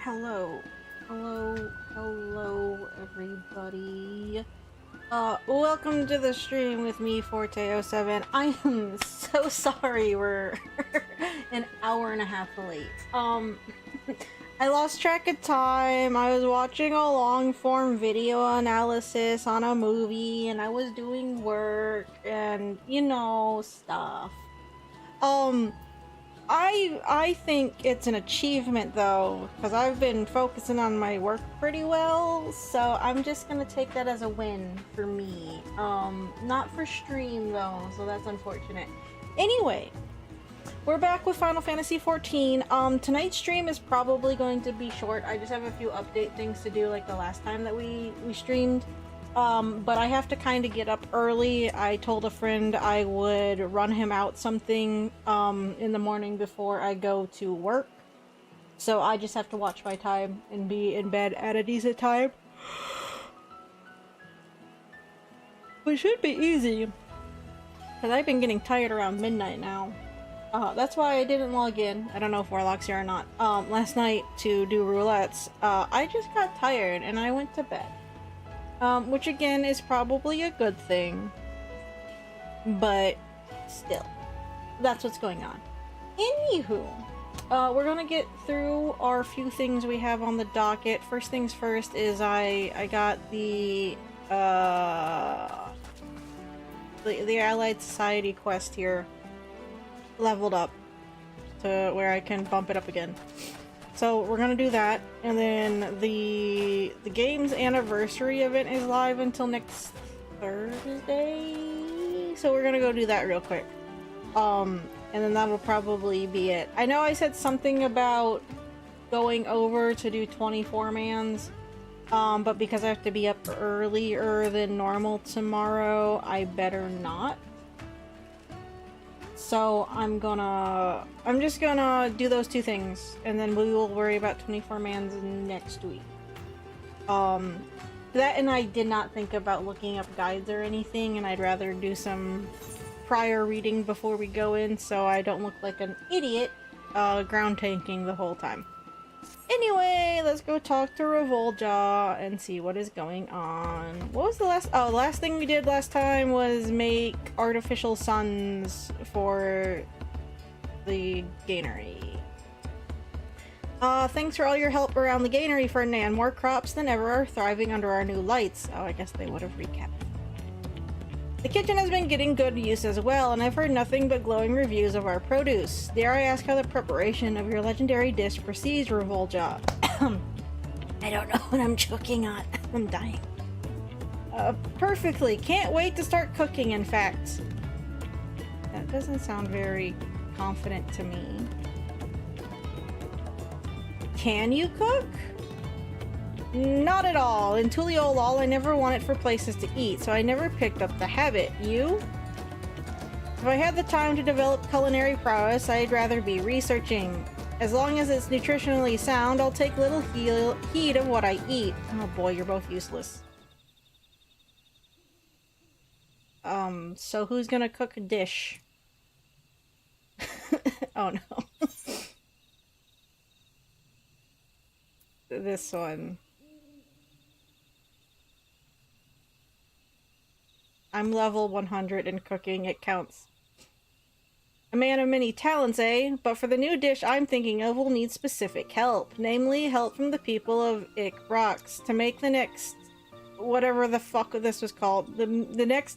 Hello. Hello, everybody. Welcome to the stream with me, Forte07. I am so sorry we're an hour and a half late. I lost track of time. I was watching a long-form video analysis on a movie, and I was doing work, and, you know, stuff. I think it's an achievement though, because I've been focusing on my work pretty well, so I'm just gonna take that as a win for me. Not for stream though, so that's unfortunate. Anyway, we're back with Final Fantasy XIV. Tonight's stream is probably going to be short. I just have a few update things to do like the last time that we streamed. But I have to kind of get up early. I told a friend I would run him out something, in the morning before I go to work. So I just have to watch my time and be in bed at a decent time. Which should be easy. Because I've been getting tired around midnight now. That's why I didn't log in. I don't know if Warlock's here or not. Last night to do roulettes. I just got tired and I went to bed. Which again is probably a good thing, but still, that's what's going on. Anywho, we're gonna get through our few things we have on the docket. First things first is I got the Allied Society quest here leveled up to where I can bump it up again. So we're gonna do that, and then the game's anniversary event is live until next Thursday, so we're gonna go do that real quick. And then that'll probably be it. I know I said something about going over to do 24-mans, but because I have to be up earlier than normal tomorrow, I better not. So I'm just gonna do those two things, and then we will worry about 24-mans next week. That and I did not think about looking up guides or anything, and I'd rather do some prior reading before we go in so I don't look like an idiot ground tanking the whole time. Anyway, let's go talk to Revolja and see what is going on. What was the last thing we did last time was make artificial suns for the Gainery. Thanks for all your help around the Gainery, Ferdinand. More crops than ever are thriving under our new lights. Oh, I guess they would have recapped. The kitchen has been getting good use as well, and I've heard nothing but glowing reviews of our produce. Dare I ask how the preparation of your legendary dish proceeds, Revolja? I don't know what I'm choking on. I'm dying. Perfectly. Can't wait to start cooking, in fact. That doesn't sound very confident to me. Can you cook? Not at all. In Tuliolol, I never wanted for places to eat, so I never picked up the habit. You? If I had the time to develop culinary prowess, I'd rather be researching. As long as it's nutritionally sound, I'll take little heed of what I eat. Oh boy, you're both useless. So who's gonna cook a dish? Oh no. This one. I'm level 100 in cooking, it counts. A man of many talents, eh? But for the new dish I'm thinking of, we'll need specific help. Namely, help from the people of XIV to make the next... whatever the fuck this was called. The next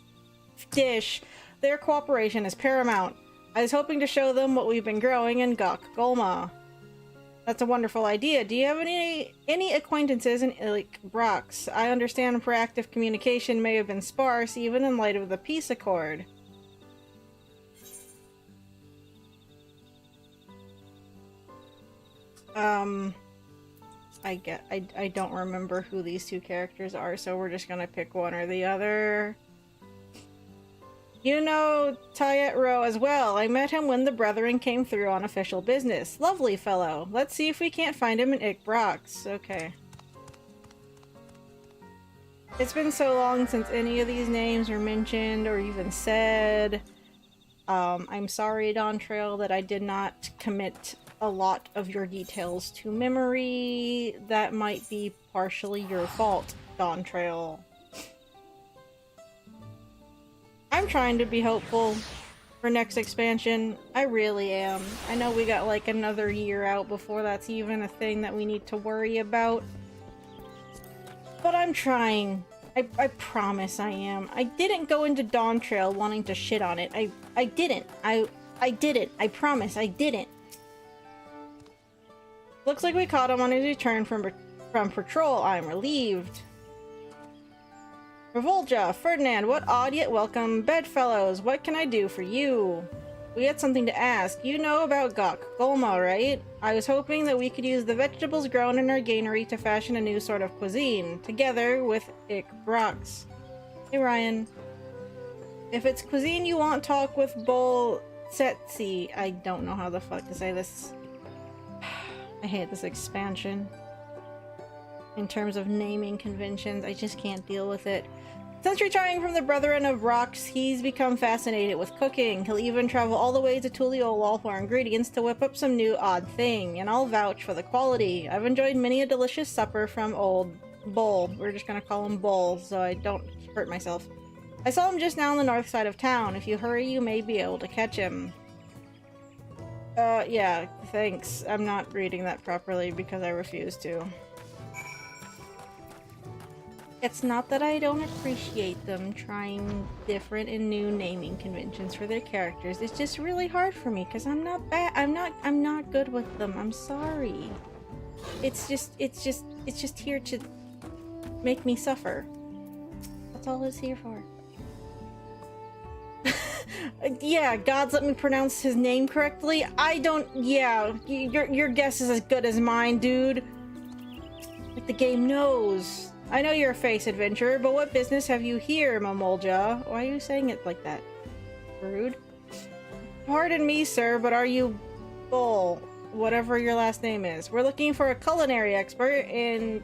dish. Their cooperation is paramount. I was hoping to show them what we've been growing in Gok Golma. That's a wonderful idea. Do you have any acquaintances in XIV? I understand proactive communication may have been sparse, even in light of the peace accord. I don't remember who these two characters are, so we're just gonna pick one or the other. You know Tayetro as well. I met him when the Brethren came through on official business. Lovely fellow. Let's see if we can't find him in XIV. Okay. It's been so long since any of these names were mentioned or even said. I'm sorry, Dawn Trail, that I did not commit a lot of your details to memory. That might be partially your fault, Dawn Trail. I'm trying to be hopeful for next expansion. I really am. I know we got like another year out before that's even a thing that we need to worry about. But I'm trying. I promise I am. I didn't go into Dawn Trail wanting to shit on it. I didn't. I didn't. I promise I didn't. Looks like we caught him on his return from patrol. I'm relieved. Revolja, Ferdinand, what odd yet welcome bedfellows. What can I do for you? We had something to ask. You know about Gok Golma, right? I was hoping that we could use the vegetables grown in our granary to fashion a new sort of cuisine, together with XIV. Hey Ryan. If it's cuisine you want, talk with Bol Setsi. I don't know how the fuck to say this. I hate this expansion. In terms of naming conventions, I just can't deal with it. Since retiring from the Brethren of Rocks, he's become fascinated with cooking. He'll even travel all the way to Tuliolal for ingredients to whip up some new odd thing, and I'll vouch for the quality. I've enjoyed many a delicious supper from old Bull. We're just gonna call him Bull, so I don't hurt myself. I saw him just now on the north side of town. If you hurry, you may be able to catch him. Yeah, thanks. I'm not reading that properly because I refuse to. It's not that I don't appreciate them trying different and new naming conventions for their characters. It's just really hard for me because I'm not bad. I'm not good with them. I'm sorry. It's just here to make me suffer. That's all it's here for. Yeah, gods let me pronounce his name correctly. I don't. Yeah, your guess is as good as mine, dude. Like the game knows. I know you're a face adventurer, but what business have you here, Momolja? Why are you saying it like that? Rude. Pardon me, sir, but are you Bull? Whatever your last name is. We're looking for a culinary expert, and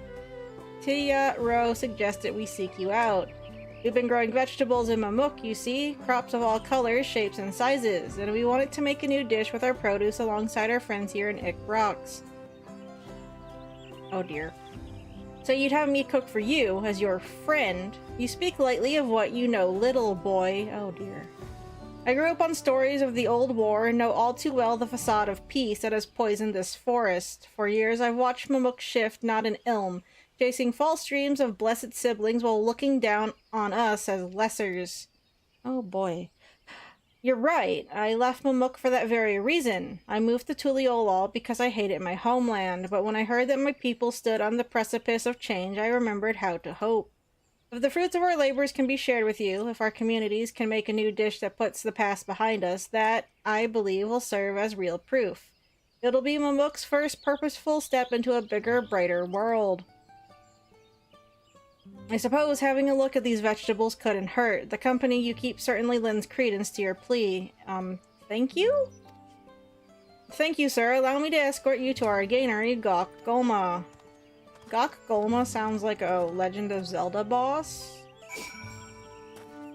Tia Ro suggested we seek you out. We've been growing vegetables in Mamuk, you see, crops of all colors, shapes, and sizes, and we wanted to make a new dish with our produce alongside our friends here in XIV. Oh dear. So you'd have me cook for you, as your friend. You speak lightly of what you know, little boy. Oh dear. I grew up on stories of the old war and know all too well the facade of peace that has poisoned this forest. For years I've watched Mamuk shift, not in Ilm, chasing false dreams of blessed siblings while looking down on us as lessers. Oh boy. You're right. I left Mamuk for that very reason. I moved to Tuliolal because I hated my homeland, but when I heard that my people stood on the precipice of change, I remembered how to hope. If the fruits of our labors can be shared with you, if our communities can make a new dish that puts the past behind us, that, I believe, will serve as real proof. It'll be Mamuk's first purposeful step into a bigger, brighter world. I suppose having a look at these vegetables couldn't hurt. The company you keep certainly lends credence to your plea. Thank you? Thank you, sir. Allow me to escort you to our granary, Gok Golma. Gok Golma sounds like a Legend of Zelda boss.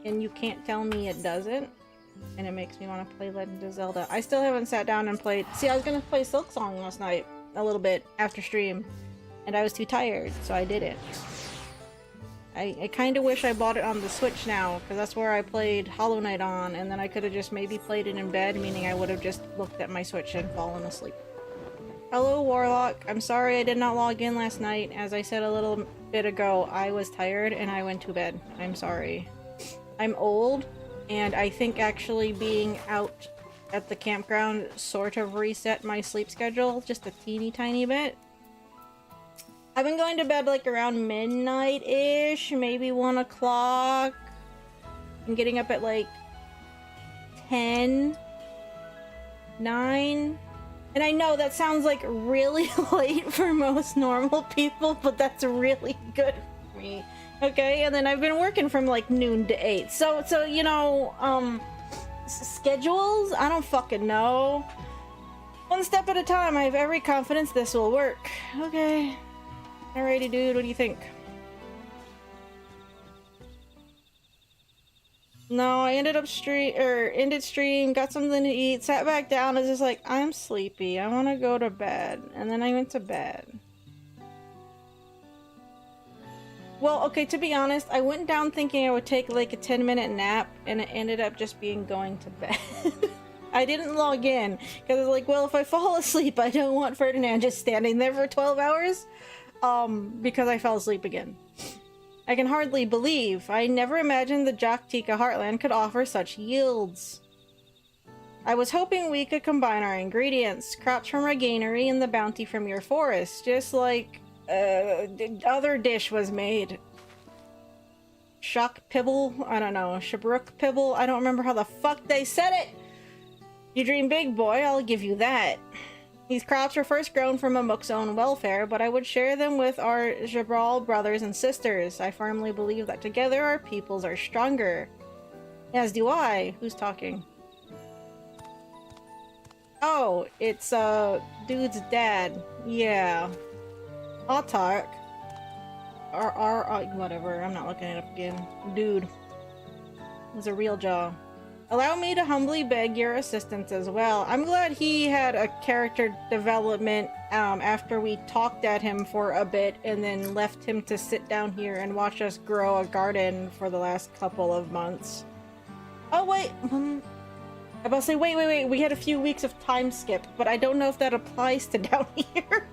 And you can't tell me it doesn't. And it makes me want to play Legend of Zelda. I still haven't sat down and played... See, I was gonna play Silksong last night. A little bit after stream. And I was too tired, so I didn't. I kind of wish I bought it on the Switch now, because that's where I played Hollow Knight on, and then I could have just maybe played it in bed, meaning I would have just looked at my Switch and fallen asleep. Hello, Warlock. I'm sorry I did not log in last night. As I said a little bit ago, I was tired and I went to bed. I'm sorry. I'm old, and I think actually being out at the campground sort of reset my sleep schedule just a teeny tiny bit. I've been going to bed like around midnight-ish, maybe 1 o'clock. I'm getting up at like 10, 9. And I know that sounds like really late for most normal people, but that's really good for me. Okay, and then I've been working from like noon to 8. So you know, schedules? I don't fucking know. One step at a time. I have every confidence this will work. Okay. Alrighty, dude, what do you think? No, I ended up ended stream, got something to eat, sat back down, and was just like, I'm sleepy. I want to go to bed. And then I went to bed. Well, okay, to be honest, I went down thinking I would take like a 10-minute nap, and it ended up just being going to bed. I didn't log in, because I was like, well, if I fall asleep, I don't want Ferdinand just standing there for 12 hours. Because I fell asleep again. I can hardly believe. I never imagined the Jaktika Heartland could offer such yields. I was hoping we could combine our ingredients, crops from our granary and the bounty from your forest, just like the other dish was made. Shock Pibble? I don't know. Shabruk Pibble? I don't remember how the fuck they said it! You dream big, boy, I'll give you that. These crops were first grown for Mamuk's own welfare, but I would share them with our Jabral brothers and sisters. I firmly believe that together our peoples are stronger. As do I. Who's talking? Oh, it's, dude's dad. Yeah. I'll talk. Whatever, I'm not looking it up again. Dude. It was a real jaw. Allow me to humbly beg your assistance as well. I'm glad he had a character development after we talked at him for a bit and then left him to sit down here and watch us grow a garden for the last couple of months. Oh, wait. I'm about to say, wait. We had a few weeks of time skip, but I don't know if that applies to down here.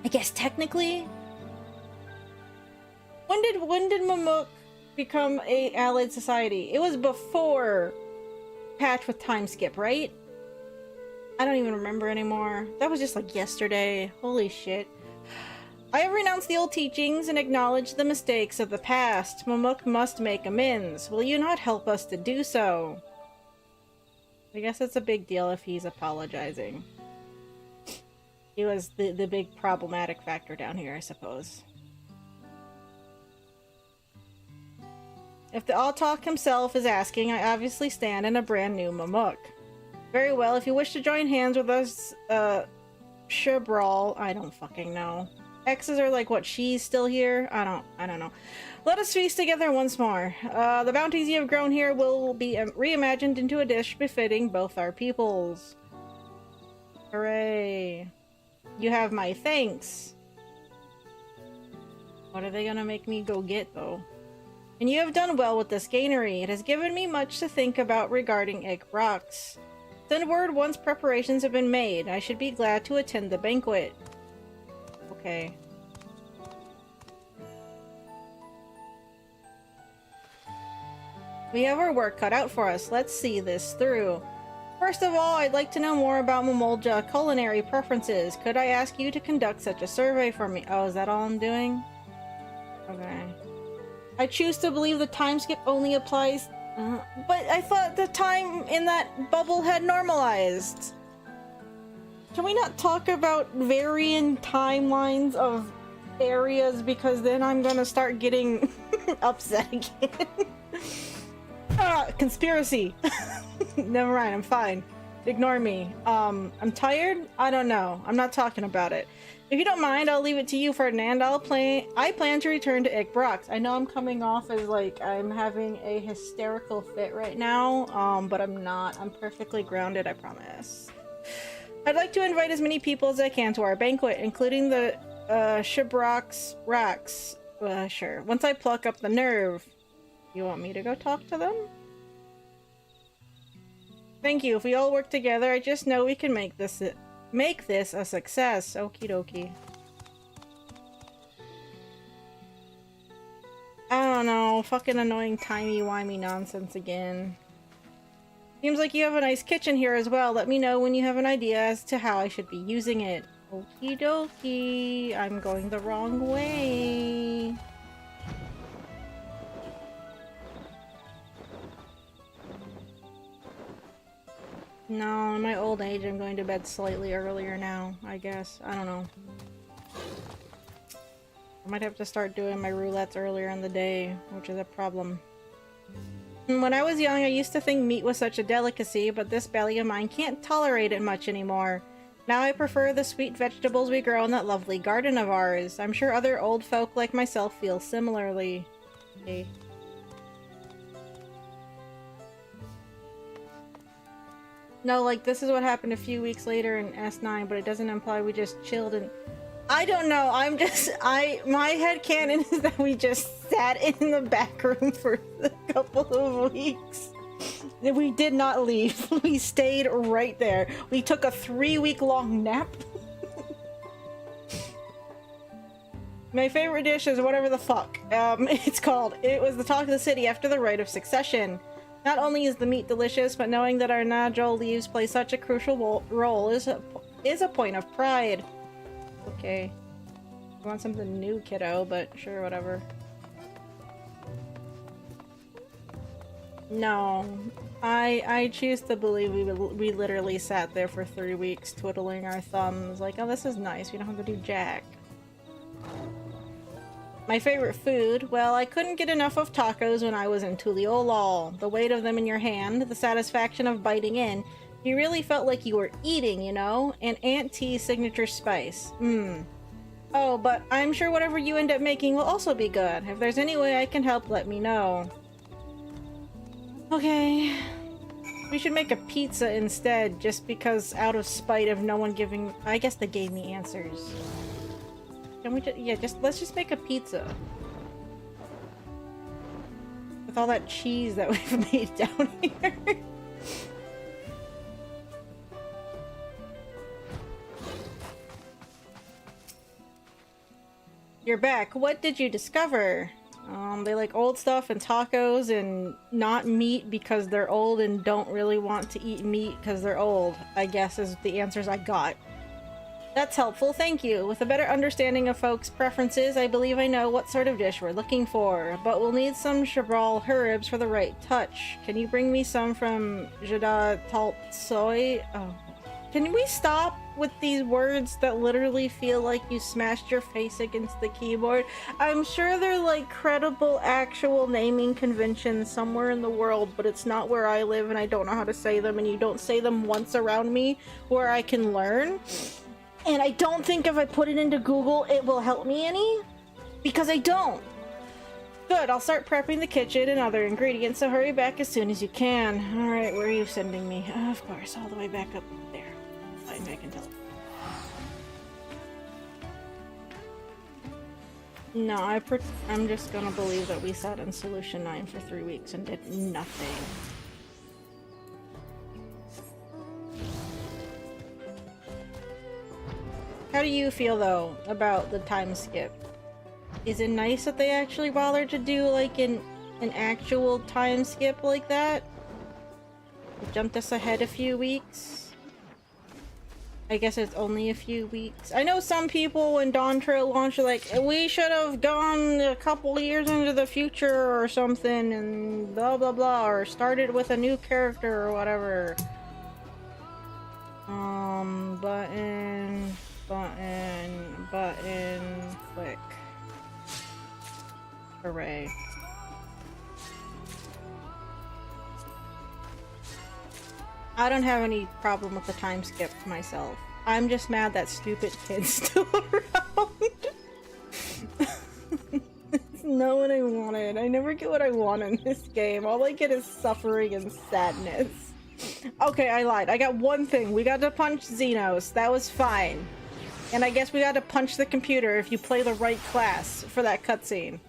I guess technically. When did Mamuk become a allied society? It was before patch with time skip, right? I don't even remember anymore. That was just like yesterday. Holy shit. I have renounced the old teachings and acknowledged the mistakes of the past. Mamuk must make amends. Will you not help us to do so? I guess it's a big deal if he's apologizing. He was the big problematic factor down here, I suppose. If the Altok himself is asking, I obviously stand in a brand new Mamuk. Very well, if you wish to join hands with us, Shabral, I don't fucking know. X's are like, what, she's still here? I don't know. Let us feast together once more. The bounties you have grown here will be reimagined into a dish befitting both our peoples. Hooray. You have my thanks. What are they gonna make me go get, though? And you have done well with this granary. It has given me much to think about regarding XIV. Send word once preparations have been made. I should be glad to attend the banquet. Okay. We have our work cut out for us. Let's see this through. First of all, I'd like to know more about Mamolja culinary preferences. Could I ask you to conduct such a survey for me? Oh, is that all I'm doing? Okay. I choose to believe the time skip only applies... but I thought the time in that bubble had normalized. Can we not talk about varying timelines of areas, because then I'm gonna start getting upset again. Conspiracy. Never mind, I'm fine. Ignore me. I'm tired? I don't know. I'm not talking about it. If you don't mind, I'll leave it to you, Ferdinand. I plan to return to XIV. I know I'm coming off as like I'm having a hysterical fit right now, but I'm not. I'm perfectly grounded, I promise. I'd like to invite as many people as I can to our banquet, including the Shabrox Racks. Sure. Once I pluck up the nerve. You want me to go talk to them? Thank you. If we all work together, I just know we can make this a success. Okie dokie. I don't know. Fucking annoying timey-wimey nonsense again. Seems like you have a nice kitchen here as well. Let me know when you have an idea as to how I should be using it. Okie dokie. I'm going the wrong way. No, in my old age, I'm going to bed slightly earlier now, I guess. I don't know. I might have to start doing my roulettes earlier in the day, which is a problem. When I was young, I used to think meat was such a delicacy, but this belly of mine can't tolerate it much anymore. Now I prefer the sweet vegetables we grow in that lovely garden of ours. I'm sure other old folk like myself feel similarly. Okay. No, like, this is what happened a few weeks later in S9, but it doesn't imply we just chilled and... I don't know, my headcanon is that we just sat in the back room for a couple of weeks. We did not leave. We stayed right there. We took a 3-week-long nap. My favorite dish is whatever the fuck it's called. It was the talk of the city after the rite of succession. Not only is the meat delicious, but knowing that our Najol leaves play such a crucial role is a point of pride. Okay. I want something new, kiddo, but sure, whatever. No. I choose to believe we literally sat there for 3 weeks twiddling our thumbs like, oh, this is nice, we don't have to do jack. My favorite food? Well, I couldn't get enough of tacos when I was in Tuliolol. The weight of them in your hand, the satisfaction of biting in. You really felt like you were eating, you know? And Aunt T's signature spice. Oh, but I'm sure whatever you end up making will also be good. If there's any way I can help, let me know. Okay. We should make a pizza instead, just because out of spite of no one giving... I guess they gave me answers. Can we just... yeah, let's just make a pizza. With all that cheese that we've made down here. You're back. What did you discover? They like old stuff and tacos and not meat because they're old and don't really want to eat meat because they're old, I guess is the answers I got. That's helpful, thank you. With a better understanding of folks' preferences, I believe I know what sort of dish we're looking for, but we'll need some Chabral herbs for the right touch. Can you bring me some from Jada Taltsoy? Oh. Can we stop with these words that literally feel like you smashed your face against the keyboard? I'm sure they're like credible actual naming conventions somewhere in the world, but it's not where I live and I don't know how to say them, and you don't say them once around me where I can learn. And I don't think if I put it into Google it will help me any, because I don't. Good, I'll start prepping the kitchen and other ingredients, so hurry back as soon as you can. Alright, where are you sending me? Of course, all the way back up there. I can tell. No, I'm just gonna believe that we sat in Solution 9 for 3 weeks and did nothing. How do you feel, though, about the time skip? Is it nice that they actually bothered to do, like, an actual time skip like that? It jumped us ahead a few weeks? I guess it's only a few weeks. I know some people when Dawn Trail launched are like, we should have gone a couple years into the future or something and blah blah blah, or started with a new character or whatever. Button, click. Hooray. I don't have any problem with the time skip myself. I'm just mad that stupid kid's still around. It's not what I wanted. I never get what I want in this game. All I get is suffering and sadness. Okay, I lied. I got one thing. We got to punch Xenos. That was fine. And I guess we got to punch the computer if you play the right class for that cutscene.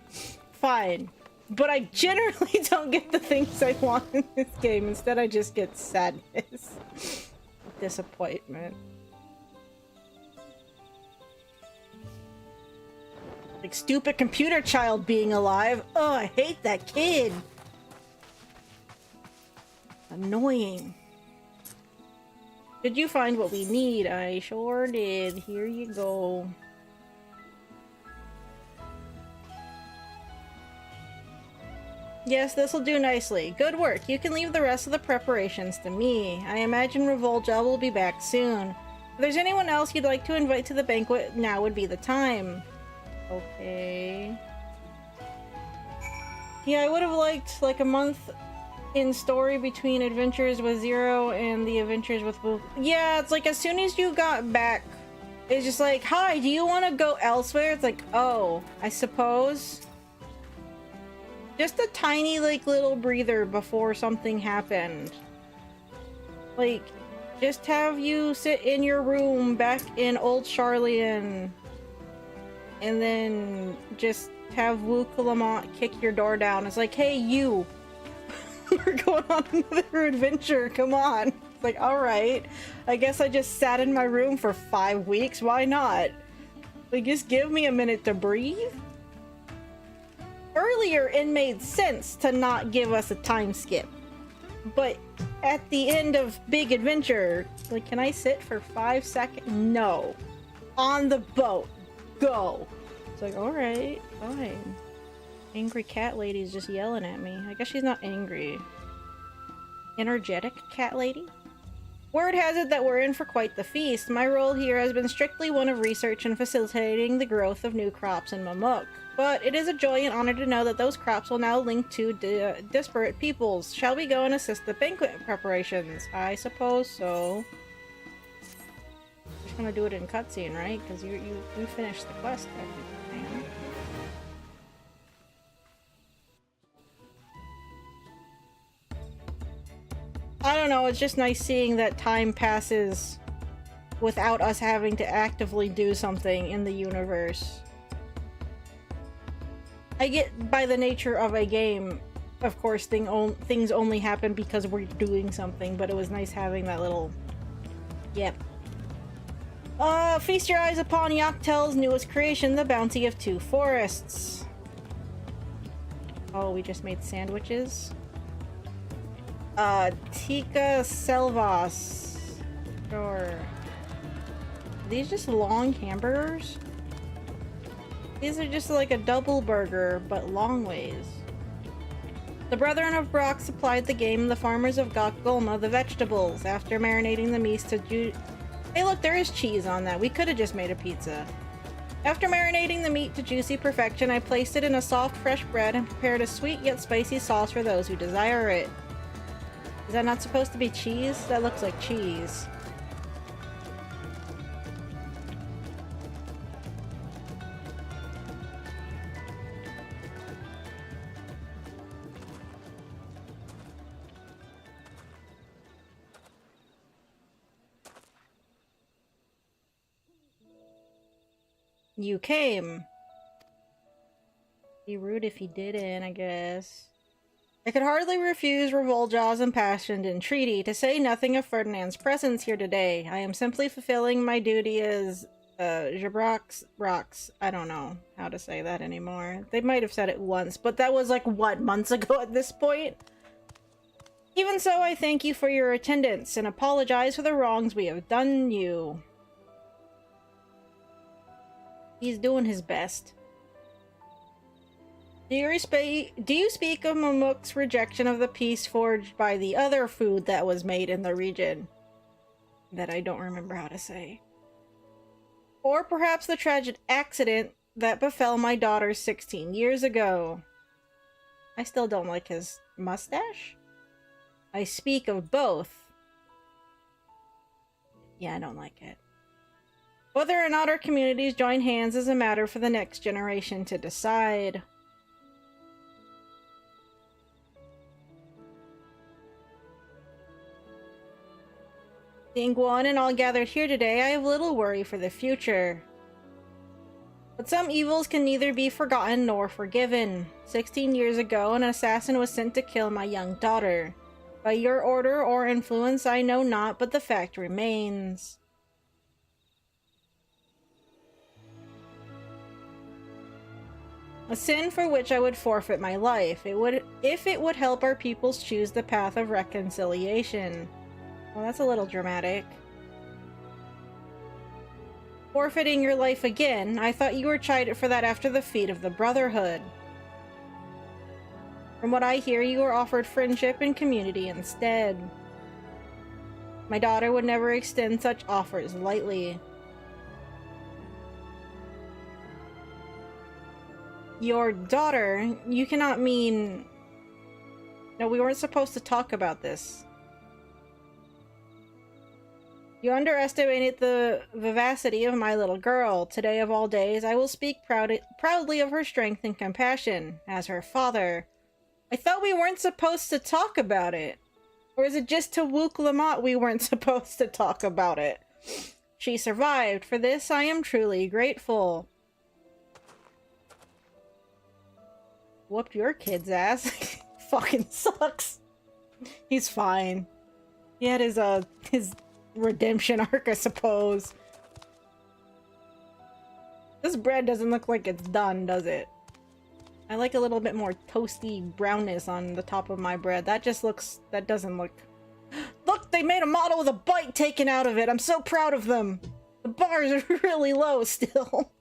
Fine. But I generally don't get the things I want in this game. Instead, I just get sadness. Disappointment. Like, stupid computer child being alive. Oh, I hate that kid. Annoying. Did you find what we need? I sure did. Here you go. Yes, this'll do nicely. Good work. You can leave the rest of the preparations to me. I imagine Revolja will be back soon. If there's anyone else you'd like to invite to the banquet, now would be the time. Okay. Yeah, I would have liked like a month in story between Adventures with Zero and the Adventures with Wolf. Yeah, it's like as soon as you got back, it's just like, hi, do you want to go elsewhere? It's like, oh, I suppose. Just a tiny, like, little breather before something happened. Like, Just have you sit in your room back in Old Charlian. And then just have Wu Kulamont kick your door down. It's like, hey, you. We're going on another adventure. Come on. It's like, alright. I guess I just sat in my room for 5 weeks. Why not? Like, just give me a minute to breathe. Earlier, it made sense to not give us a time skip. But at the end of Big Adventure, like, can I sit for 5 seconds? No. On the boat. Go. It's like, alright, fine. Angry cat lady's just yelling at me. I guess she's not angry. Energetic cat lady? Word has it that we're in for quite the feast. My role here has been strictly one of research and facilitating the growth of new crops in Mamuk. But it is a joy and honor to know that those crops will now link to disparate peoples. Shall we go and assist the banquet preparations? I suppose so. Just gonna do it in cutscene, right? Because you finished the quest, I think. I don't know, it's just nice seeing that time passes without us having to actively do something in the universe. I get by the nature of a game, of course, things only happen because we're doing something, but it was nice having that little... Yep. Feast your eyes upon Yaktel's newest creation, the Bounty of Two Forests. Oh, we just made sandwiches. Tika Selvas. Sure. Are these just long hamburgers? These are just like a double burger, but long ways. The Brethren of Brock supplied the game, the farmers of Gokgulma, the vegetables. After marinating the meats to Hey look, there is cheese on that. We could have just made a pizza. After marinating the meat to juicy perfection, I placed it in a soft, fresh bread and prepared a sweet yet spicy sauce for those who desire it. Is that not supposed to be cheese? That looks like cheese. You came. Be rude if he didn't, I guess. I could hardly refuse Revoljaw's impassioned entreaty, to say nothing of Ferdinand's presence here today. I am simply fulfilling my duty as, Jabrox. I don't know how to say that anymore. They might have said it once, but that was like, what, months ago at this point? Even so, I thank you for your attendance, and apologize for the wrongs we have done you. He's doing his best. Do you speak of Mamuk's rejection of the peace forged by the other food that was made in the region? That I don't remember how to say. Or perhaps the tragic accident that befell my daughter 16 years ago. I still don't like his mustache. I speak of both. Yeah, I don't like it. Whether or not our communities join hands is a matter for the next generation to decide. Being one and all gathered here today, I have little worry for the future. But some evils can neither be forgotten nor forgiven. 16 years ago, an assassin was sent to kill my young daughter. By your order or influence, I know not, but the fact remains. A sin for which I would forfeit my life. If it would help our peoples choose the path of reconciliation. Well, that's a little dramatic. Forfeiting your life again? I thought you were chided for that after the feat of the Brotherhood. From what I hear, you were offered friendship and community instead. My daughter would never extend such offers lightly. Your daughter? You cannot mean... No, we weren't supposed to talk about this. You underestimated the vivacity of my little girl. Today of all days, I will speak proudly of her strength and compassion, as her father. I thought we weren't supposed to talk about it. Or is it just to Wook Lamont we weren't supposed to talk about it? She survived. For this, I am truly grateful. Whooped your kid's ass. Fucking sucks. He's fine. He had his redemption arc, I suppose. This bread doesn't look like it's done, does it? I like a little bit more toasty brownness on the top of my bread. That doesn't look... Look, they made a model with a bite taken out of it. I'm so proud of them. The bars are really low still.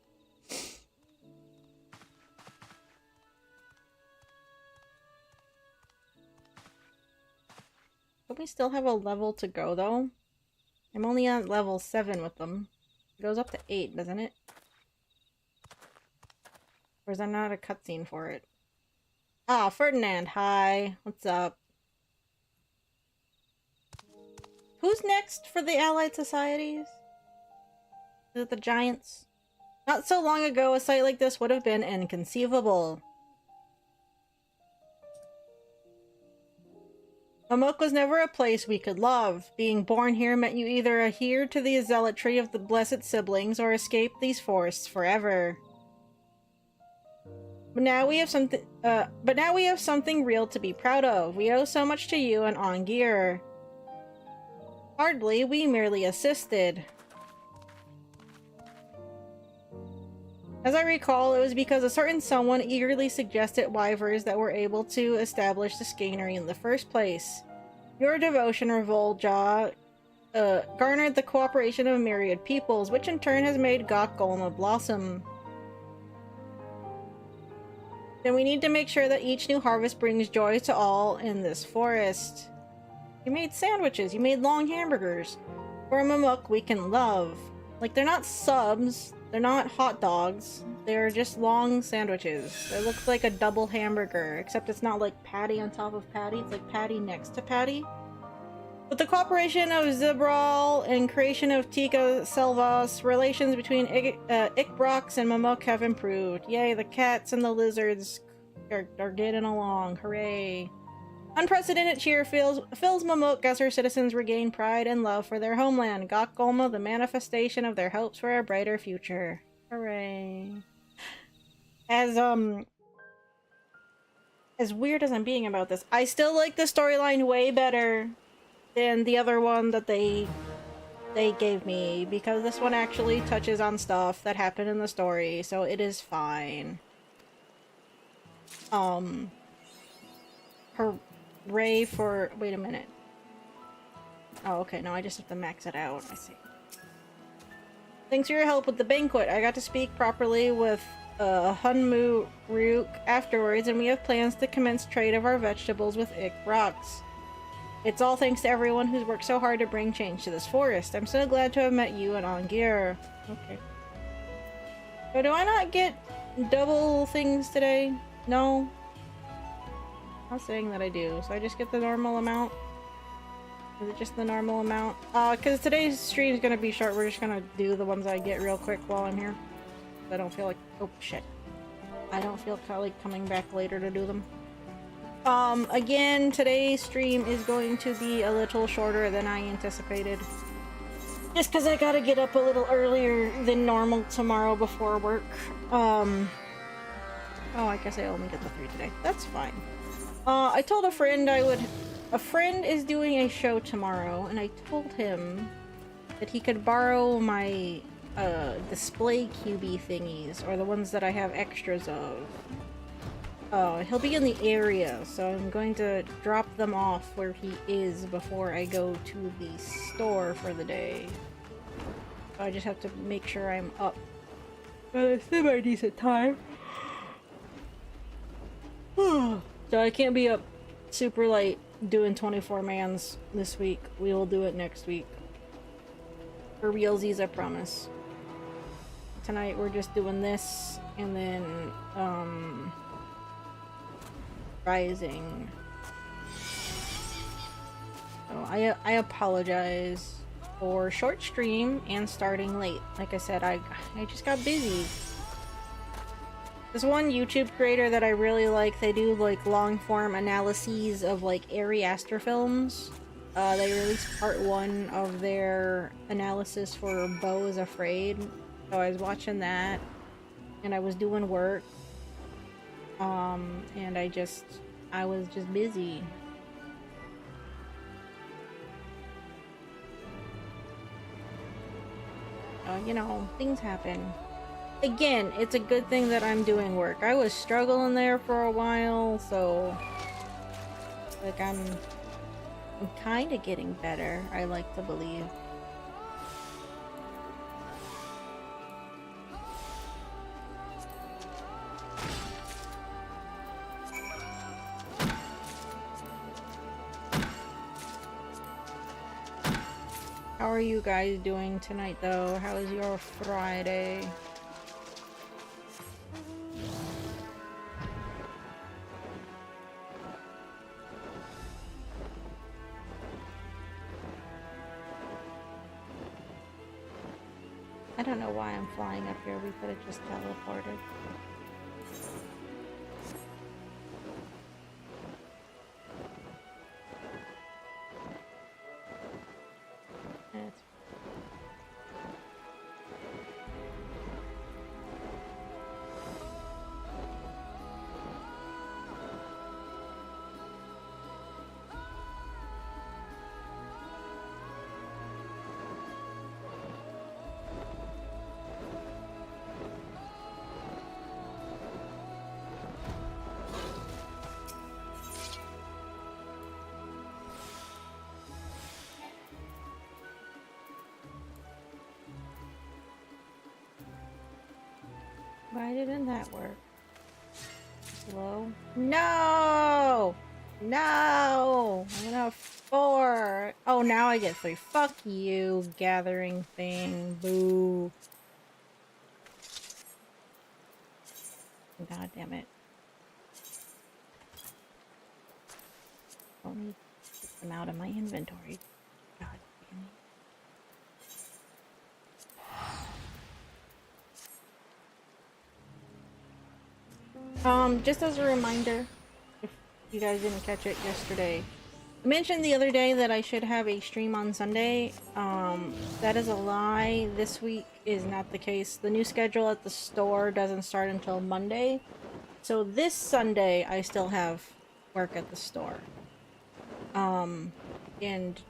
Don't we still have a level to go, though? I'm only on level 7 with them. It goes up to 8, doesn't it? Or is there not a cutscene for it? Ah, Ferdinand, hi. What's up? Who's next for the Allied Societies? Is it the Giants? Not so long ago, a site like this would have been inconceivable. Amok was never a place we could love. Being born here meant you either adhere to the zealotry of the blessed siblings or escape these forests forever. But now we have something real to be proud of. We owe so much to you and Ongir. Hardly, we merely assisted. As I recall, it was because a certain someone eagerly suggested wyvers that were able to establish the scannery in the first place. Your devotion, Revolja, garnered the cooperation of myriad peoples, which in turn has made Gok Golma blossom. Then we need to make sure that each new harvest brings joy to all in this forest. You made sandwiches, you made long hamburgers. For a Mamuk we can love. Like, they're not subs, they're not hot dogs, they're just long sandwiches. It looks like a double hamburger, except it's not like patty on top of patty, it's like patty next to patty. With the cooperation of Zibral and creation of Tika Selvas, relations between Ikbrox and Mamuk have improved. Yay, the cats and the lizards are getting along. Hooray. Unprecedented cheer fills Mamuk as her citizens regain pride and love for their homeland. Gok Golma, the manifestation of their hopes for a brighter future. Hooray. As weird as I'm being about this, I still like the storyline way better than the other one that they gave me, because this one actually touches on stuff that happened in the story, so it is fine. Hooray for... wait a minute. Oh, okay, no, I just have to max it out. I see. Thanks for your help with the banquet. I got to speak properly with Hunmu Ryuk afterwards, and we have plans to commence trade of our vegetables with Ikbrox. It's all thanks to everyone who's worked so hard to bring change to this forest. I'm so glad to have met you and Ongir. Okay. So do I not get double things today? No? I'm not saying that I do. So I just get the normal amount? Is it just the normal amount? Because today's stream is going to be short. We're just going to do the ones I get real quick while I'm here. I don't feel like... oh, shit. I don't feel like coming back later to do them. Again, today's stream is going to be a little shorter than I anticipated. Just because I gotta get up a little earlier than normal tomorrow before work. Oh, I guess I only get the 3 today. That's fine. I told a friend a friend is doing a show tomorrow, and I told him that he could borrow my, display QB thingies, or the ones that I have extras of. He'll be in the area, so I'm going to drop them off where he is before I go to the store for the day. So I just have to make sure I'm up at a semi-decent time. So I can't be up super late doing 24 mans this week. We will do it next week. For realsies, I promise. Tonight we're just doing this, and then, Rising. So I apologize for short stream and starting late. Like I said, I just got busy. There's one YouTube creator that I really like. They do like long form analyses of like Ari Aster films. They released part 1 of their analysis for Beau is Afraid. So I was watching that, and I was doing work. And I was just busy. You know, things happen. Again, it's a good thing that I'm doing work. I was struggling there for a while, so like I'm kind of getting better, I like to believe. How are you guys doing tonight, though? How is your Friday? I don't know why I'm flying up here. We could have just teleported. It's Why didn't that work? Slow? No! No! I'm gonna have 4. Oh, now I get 3. Fuck you, gathering thing. Boo. God damn it. Don't need to get them out of my inventory. God damn it. Just as a reminder, if you guys didn't catch it yesterday, I mentioned the other day that I should have a stream on Sunday. That is a lie. This week is not the case. The new schedule at the store doesn't start until Monday. So this Sunday, I still have work at the store. And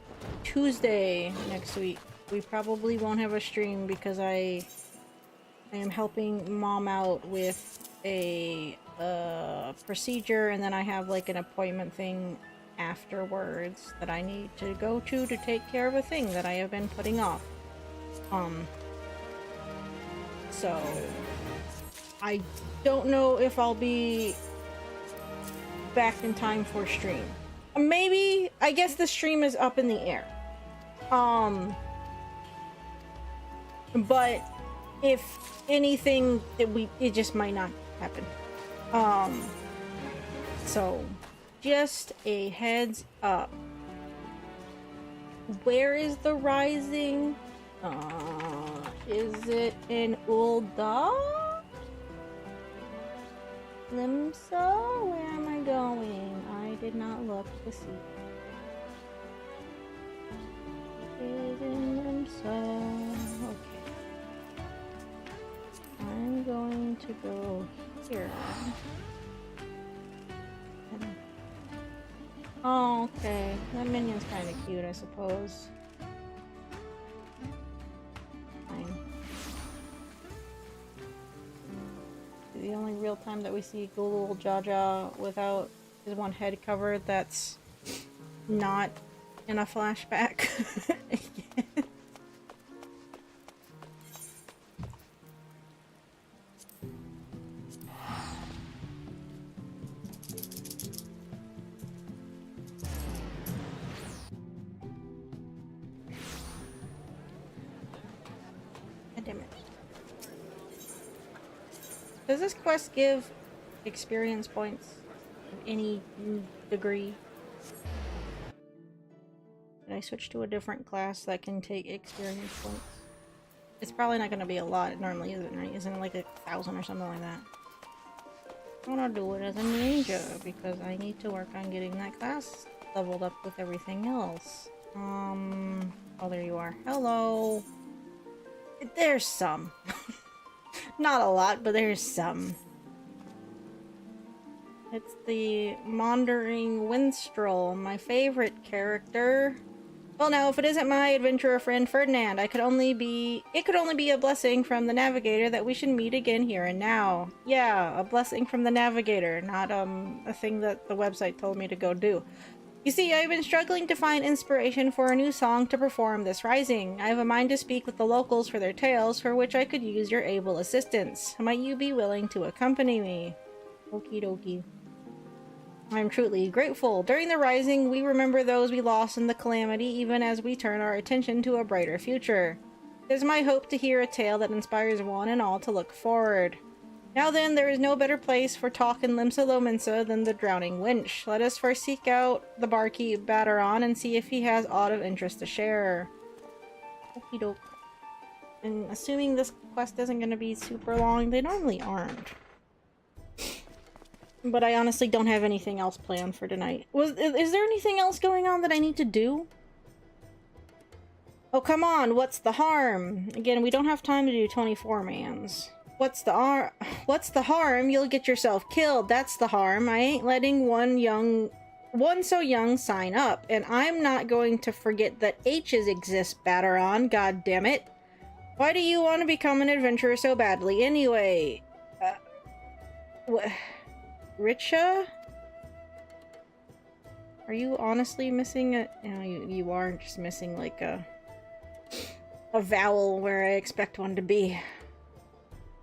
Tuesday next week, we probably won't have a stream because I am helping mom out with a procedure, and then I have like an appointment thing afterwards that I need to go to take care of a thing that I have been putting off. So I don't know if I'll be back in time for stream. Maybe, I guess the stream is up in the air. But if anything, it just might not happen. So just a heads up. Where is the rising? Is it in Ulda? Limsa? Where am I going? I did not look to see. Is in Limsa. Okay. I'm going to go here. Oh, okay. That minion's kind of cute, I suppose. Fine. The only real time that we see Gulul Jaja without his one head covered, that's not in a flashback. Damn it. Does this quest give experience points of any degree? Did I switch to a different class that can take experience points? It's probably not going to be a lot. It normally isn't, right? Isn't it like 1,000 or something like that? I want to do it as a ninja because I need to work on getting that class leveled up with everything else. Oh, there you are. Hello. There's some. Not a lot, but there's some. It's the Maundering Winstrel, my favorite character. Well, now, if it isn't my adventurer friend Ferdinand, it could only be a blessing from the Navigator that we should meet again here and now. Yeah, a blessing from the Navigator, not a thing that the website told me to go do. You see, I've been struggling to find inspiration for a new song to perform this rising. I have a mind to speak with the locals for their tales, for which I could use your able assistance. Might you be willing to accompany me? Okie dokie. I'm truly grateful. During the rising, we remember those we lost in the calamity, even as we turn our attention to a brighter future. It is my hope to hear a tale that inspires one and all to look forward. Now then, there is no better place for talk in Limsa Lominsa than the Drowning Winch. Let us first seek out the barkeep Battaron and see if he has aught of interest to share. Okie doke. And assuming this quest isn't going to be super long, they normally aren't. But I honestly don't have anything else planned for tonight. Is there anything else going on that I need to do? Oh, come on, what's the harm? Again, we don't have time to do 24-mans. What's the harm? You'll get yourself killed. That's the harm. I ain't letting one so young sign up. And I'm not going to forget that H's exist, Battaron. God damn it. Why do you want to become an adventurer so badly anyway? Richa? Are you honestly missing a... No, you are just missing like a vowel where I expect one to be.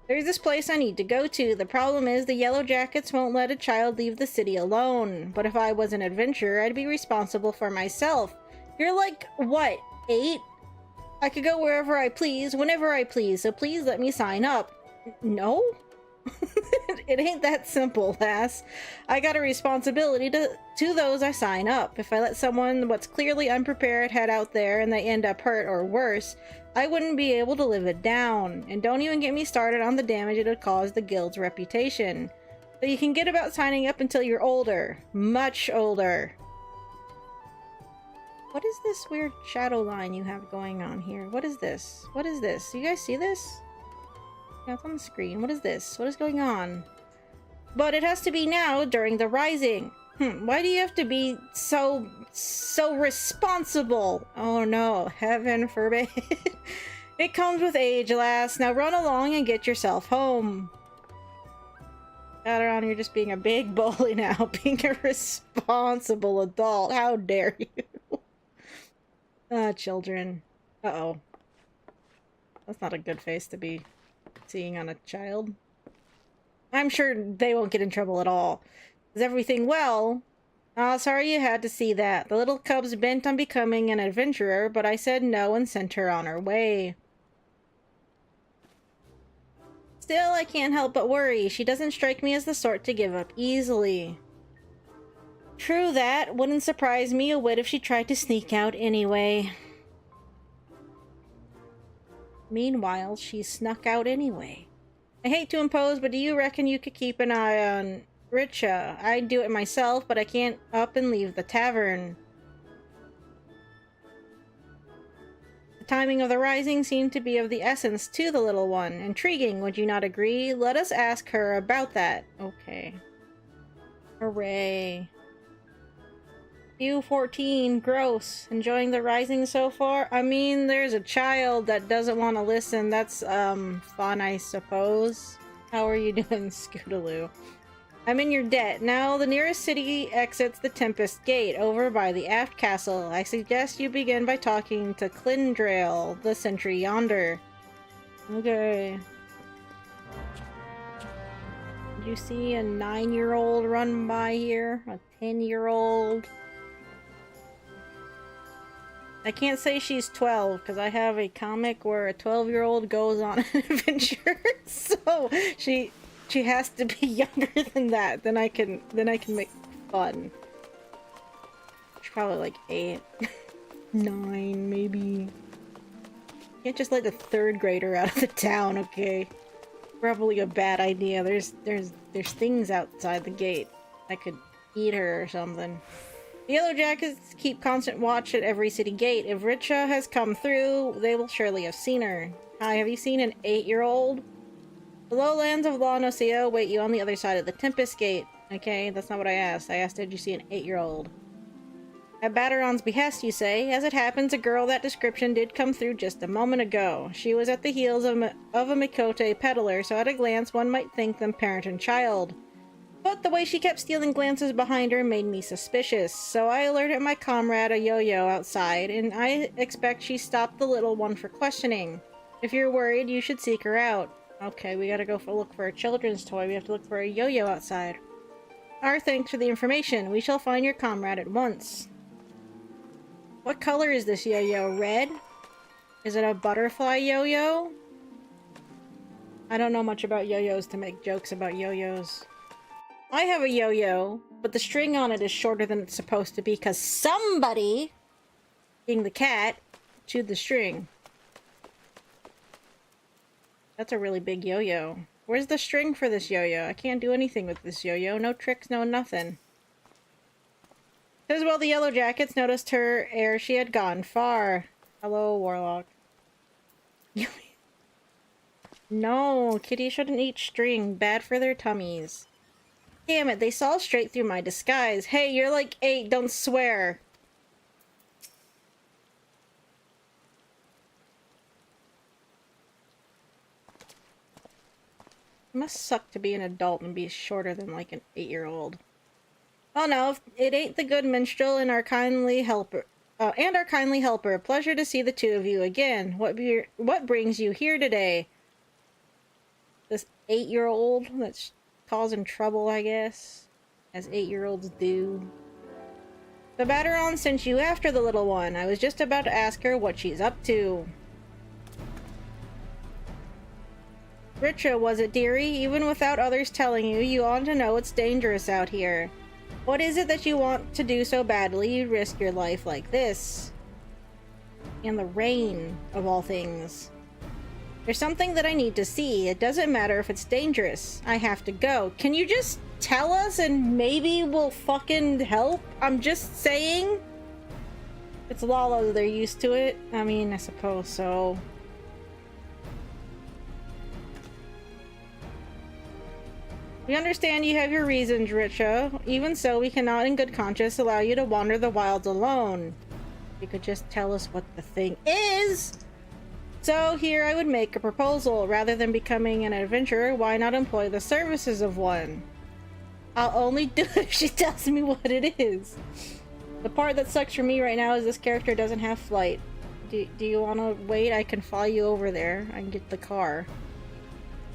There's this place I need to go to. The problem is the Yellow Jackets won't let a child leave the city alone. But if I was an adventurer, I'd be responsible for myself. You're like, what, 8? I could go wherever I please, whenever I please, so please let me sign up. No? It ain't that simple, lass. I got a responsibility to those I sign up. If I let someone what's clearly unprepared head out there and they end up hurt or worse, I wouldn't be able to live it down. And don't even get me started on the damage it would cause the guild's reputation. So you can get about signing up until you're older. Much older. What is this weird shadow line you have going on here? What is this? What is this? You guys see this? Yeah, it's on the screen. What is this? What is going on? But it has to be now, during the rising. Why do you have to be so responsible? Oh no, heaven forbid. It comes with age, lass. Now run along and get yourself home. Battaron, you're just being a big bully now. Being a responsible adult. How dare you? Children. Uh-oh. That's not a good face to be seeing on a child. I'm sure they won't get in trouble at all. Is everything well? Oh, sorry you had to see that. The little cub's bent on becoming an adventurer, but I said no and sent her on her way. Still, I can't help but worry. She doesn't strike me as the sort to give up easily. True that. Wouldn't surprise me a whit if she tried to sneak out anyway. Meanwhile, she snuck out anyway. I hate to impose, but do you reckon you could keep an eye on Richa? I'd do it myself, but I can't up and leave the tavern. The timing of the rising seemed to be of the essence to the little one. Intriguing, would you not agree? Let us ask her about that. Okay. Hooray. U14, gross. Enjoying the rising so far? I mean, there's a child that doesn't want to listen. That's, fun, I suppose. How are you doing, Scootaloo? I'm in your debt. Now, the nearest city exits the Tempest Gate, over by the Aft Castle. I suggest you begin by talking to Clindrail, the sentry yonder. Okay. Did you see a 9-year-old run by here? A 10-year-old? I can't say she's 12 because I have a comic where a 12-year-old goes on an adventure, so she has to be younger than that. Then I can make fun. She's probably like 8, 9, maybe. Can't just let the 3rd grader out of the town, okay? Probably a bad idea. There's things outside the gate that could eat her or something. The Yellow Jackets keep constant watch at every city gate. If Richa has come through, they will surely have seen her. Hi, have you seen an 8-year-old? The lowlands of La Nosea await you on the other side of the Tempest Gate. Okay, that's not what I asked. I asked, did you see an 8-year-old? At Bateron's behest, you say? As it happens, a girl that description did come through just a moment ago. She was at the heels of a Mikote peddler, so at a glance one might think them parent and child. But the way she kept stealing glances behind her made me suspicious, so I alerted my comrade, a yo-yo, outside, and I expect she stopped the little one for questioning. If you're worried, you should seek her out. Okay, we gotta go look for a children's toy. We have to look for a yo-yo outside. Our thanks for the information. We shall find your comrade at once. What color is this yo-yo? Red? Is it a butterfly yo-yo? I don't know much about yo-yos to make jokes about yo-yos. I have a yo-yo, but the string on it is shorter than it's supposed to be because somebody, being the cat, chewed the string. That's a really big yo-yo. Where's the string for this yo-yo? I can't do anything with this yo-yo. No tricks, no nothing. Says, well, the Yellow Jackets noticed her ere she had gone far. Hello, Warlock. No, kitty shouldn't eat string. Bad for their tummies. Damn it, they saw straight through my disguise. Hey, you're like 8, don't swear. It must suck to be an adult and be shorter than like an 8-year-old. Oh no, it ain't the good minstrel and our kindly helper. Pleasure to see the two of you again. What brings you here today? This 8-year-old that's causing trouble, I guess, as 8-year-olds do. The Bateron sent you after the little one. I was just about to ask her what she's up to. Richa, was it, dearie? Even without others telling you, you ought to know it's dangerous out here. What is it that you want to do so badly you'd risk your life like this? In the rain, of all things. There's something that I need to see. It doesn't matter if it's dangerous. I have to go. Can you just tell us and maybe we'll fucking help? I'm just saying. It's Lala, they're used to it. I mean, I suppose so. We understand you have your reasons, Richa. Even so, we cannot in good conscience allow you to wander the wilds alone. You could just tell us what the thing is. So here I would make a proposal. Rather than becoming an adventurer, why not employ the services of one? I'll only do it if she tells me what it is. The part that sucks for me right now is this character doesn't have flight. Do you want to wait? I can fly you over there. I can get the car.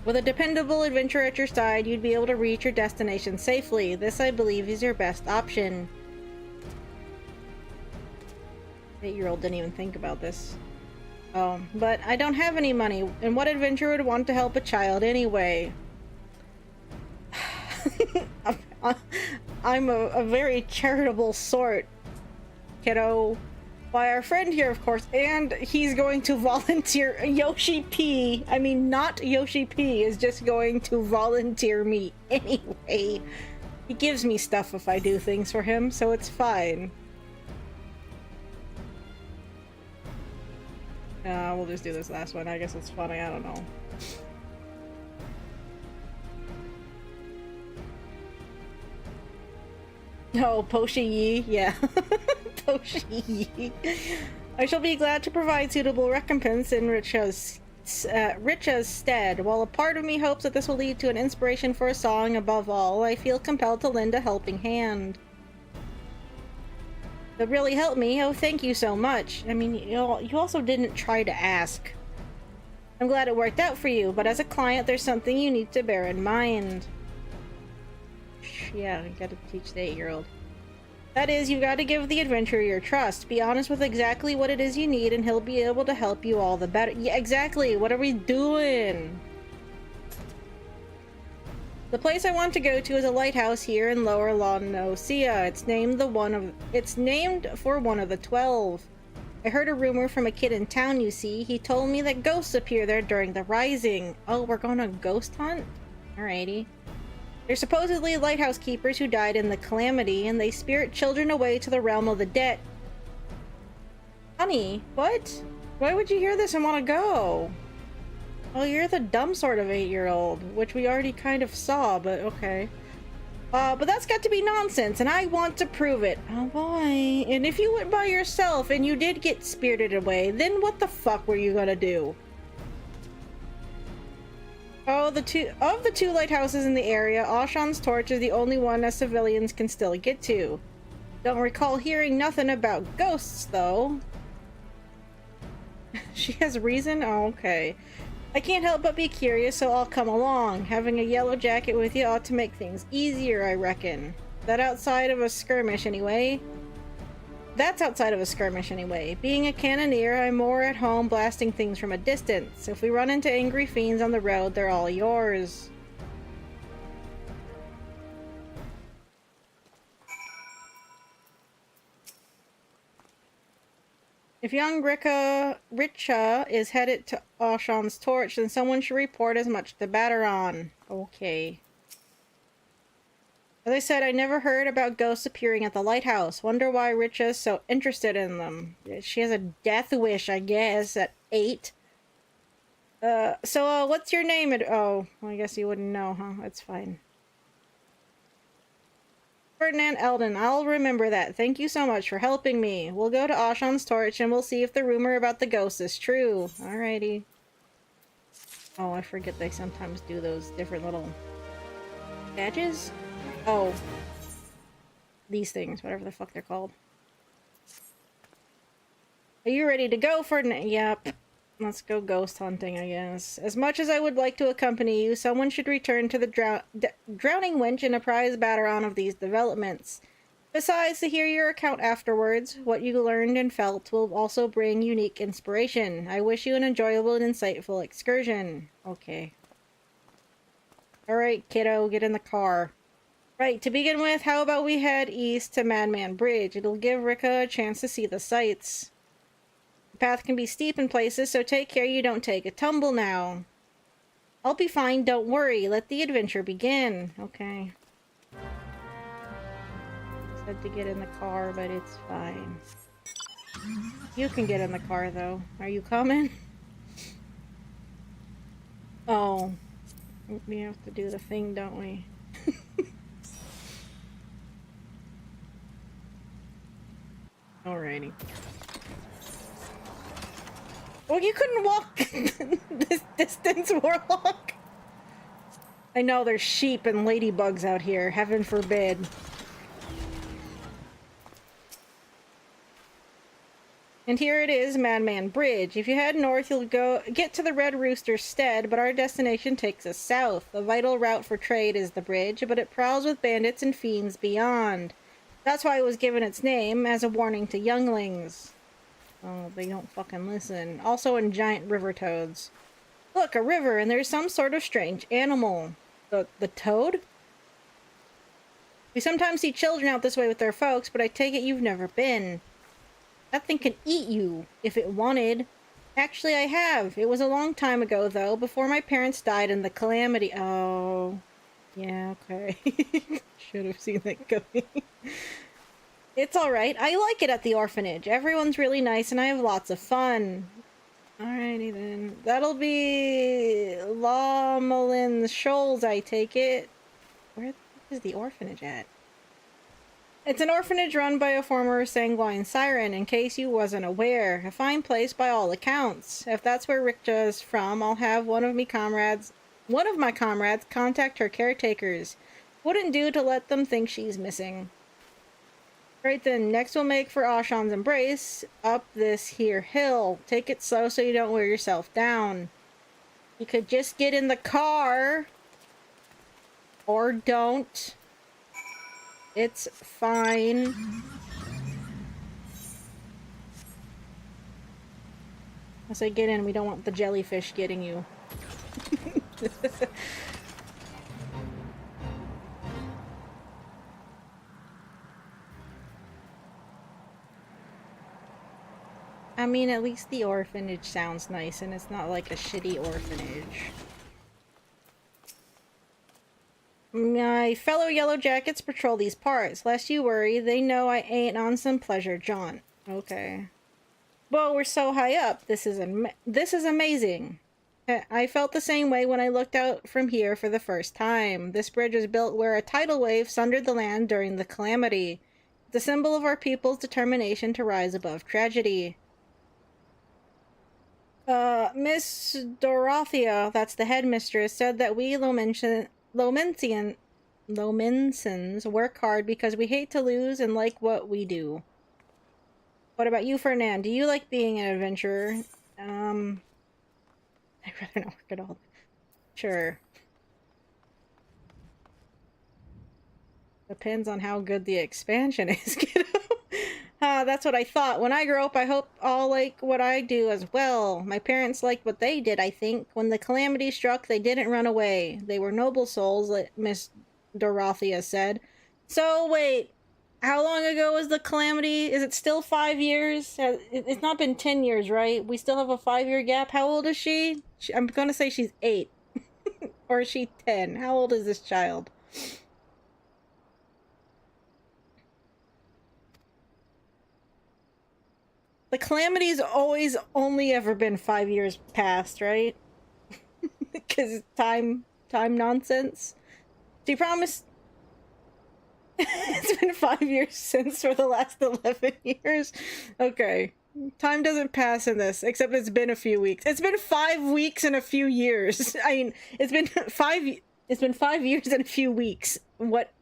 With a dependable adventurer at your side, you'd be able to reach your destination safely. This, I believe, is your best option. 8-year-old didn't even think about this. Oh, but I don't have any money, and what adventurer would want to help a child anyway? I'm a very charitable sort, kiddo. Why, our friend here, of course, and he's going to volunteer. Yoshi P, I mean, not Yoshi P, is just going to volunteer me anyway. He gives me stuff if I do things for him, so it's fine. We'll just do this last one. I guess it's funny. I don't know. Oh, Poshi-yi. Yeah. Poshi-yi. I shall be glad to provide suitable recompense in Richa's stead. While a part of me hopes that this will lead to an inspiration for a song, above all, I feel compelled to lend a helping hand. That really helped me. Oh, thank you so much. I mean, you also didn't try to ask. I'm glad it worked out for you, but as a client, there's something you need to bear in mind. Yeah, you gotta teach the 8-year-old. That is, you've got to give the adventurer your trust. Be honest with exactly what it is you need, and he'll be able to help you all the better. Yeah, exactly. What are we doing? The place I want to go to is a lighthouse here in Lower La Nosea. It's named for one of the 12. I heard a rumor from a kid in town, you see. He told me that ghosts appear there during the rising. Oh, we're going on a ghost hunt? Alrighty. They're supposedly lighthouse keepers who died in the calamity, and they spirit children away to the realm of the dead. Honey, what? Why would you hear this and want to go? Well, you're the dumb sort of 8-year-old, which we already kind of saw, but okay. But that's got to be nonsense, and I want to prove it. Oh boy. And if you went by yourself and you did get spirited away, then what the fuck were you gonna do? Oh, of the two lighthouses in the area, Ashan's torch is the only one that civilians can still get to. Don't recall hearing nothing about ghosts, though. She has reason? Oh, okay. I can't help but be curious, so I'll come along. Having a yellow jacket with you ought to make things easier, I reckon. That outside of a skirmish, anyway. That's outside of a skirmish, anyway. Being a cannoneer, I'm more at home blasting things from a distance. If we run into angry fiends on the road, they're all yours. If young Richa is headed to Ashan's torch, then someone should report as much to Batteron. Okay. As I said, I never heard about ghosts appearing at the lighthouse. Wonder why Richa is so interested in them. She has a death wish, I guess, at 8. So, what's your name? Oh, well, I guess you wouldn't know, huh? That's fine. Ferdinand Eldon, I'll remember that. Thank you so much for helping me. We'll go to Ashan's torch and we'll see if the rumor about the ghost is true. Alrighty. Oh, I forget they sometimes do those different little badges? Oh. These things, whatever the fuck they're called. Are you ready to go, Ferdinand? Yep. Let's go ghost hunting, I guess. As much as I would like to accompany you, someone should return to the drowning winch and apprise Batteron of these developments. Besides, to hear your account afterwards, what you learned and felt will also bring unique inspiration. I wish you an enjoyable and insightful excursion. Okay. Alright, kiddo, get in the car. Right, to begin with, how about we head east to Madman Bridge? It'll give Rika a chance to see the sights. The path can be steep in places, so take care you don't take a tumble now. I'll be fine, don't worry. Let the adventure begin. Okay. Said to get in the car, but it's fine. You can get in the car, though. Are you coming? Oh. We have to do the thing, don't we? Alrighty. Well, you couldn't walk this distance, Warlock. I know there's sheep and ladybugs out here. Heaven forbid. And here it is, Madman Bridge. If you head north, you'll get to the Red Rooster Stead, but our destination takes us south. The vital route for trade is the bridge, but it prowls with bandits and fiends beyond. That's why it was given its name, as a warning to younglings. Oh, they don't fucking listen. Also in giant river toads. Look, a river, and there's some sort of strange animal. The toad? We sometimes see children out this way with their folks, but I take it you've never been. That thing can eat you, if it wanted. Actually, I have. It was a long time ago, though, before my parents died in the calamity. Oh. Yeah, okay. Should have seen that coming. It's alright. I like it at the orphanage. Everyone's really nice and I have lots of fun. Alrighty then. That'll be Lawmalin Shoals, I take it. Where the fuck is the orphanage at? It's an orphanage run by a former sanguine siren, in case you wasn't aware. A fine place by all accounts. If that's where Richa is from, I'll have one of my comrades contact her caretakers. Wouldn't do to let them think she's missing. Right then, next we'll make for Ashan's Embrace, up this here hill. Take it slow so you don't wear yourself down. You could just get in the car. Or don't. It's fine. I say get in, we don't want the jellyfish getting you. I mean, at least the orphanage sounds nice, and it's not like a shitty orphanage. My fellow Yellow Jackets patrol these parts. Lest you worry, they know I ain't on some pleasure jaunt. Okay. Well, we're so high up. This is amazing. I felt the same way when I looked out from here for the first time. This bridge was built where a tidal wave sundered the land during the calamity. It's a symbol of our people's determination to rise above tragedy. Miss Dorothea, that's the headmistress, said that we Lomensons work hard because we hate to lose and like what we do. What about you, Fernand? Do you like being an adventurer? I'd rather not work at all. Sure. Depends on how good the expansion is, kiddo. That's what I thought. When I grow up, I hope I'll like what I do as well. My parents liked what they did, I think. When the calamity struck, they didn't run away. They were noble souls, like Miss Dorothea said. So, wait. How long ago was the calamity? Is it still 5 years? It's not been 10 years, right? We still have a 5-year gap. How old is she? I'm gonna say she's 8. Or is she 10? How old is this child? The calamity's always only ever been 5 years past, right? Because time nonsense. She promised... It's been 5 years since for the last 11 years. Okay. Time doesn't pass in this, except it's been a few weeks. It's been 5 weeks and a few years. I mean, it's been 5 years and a few weeks. What?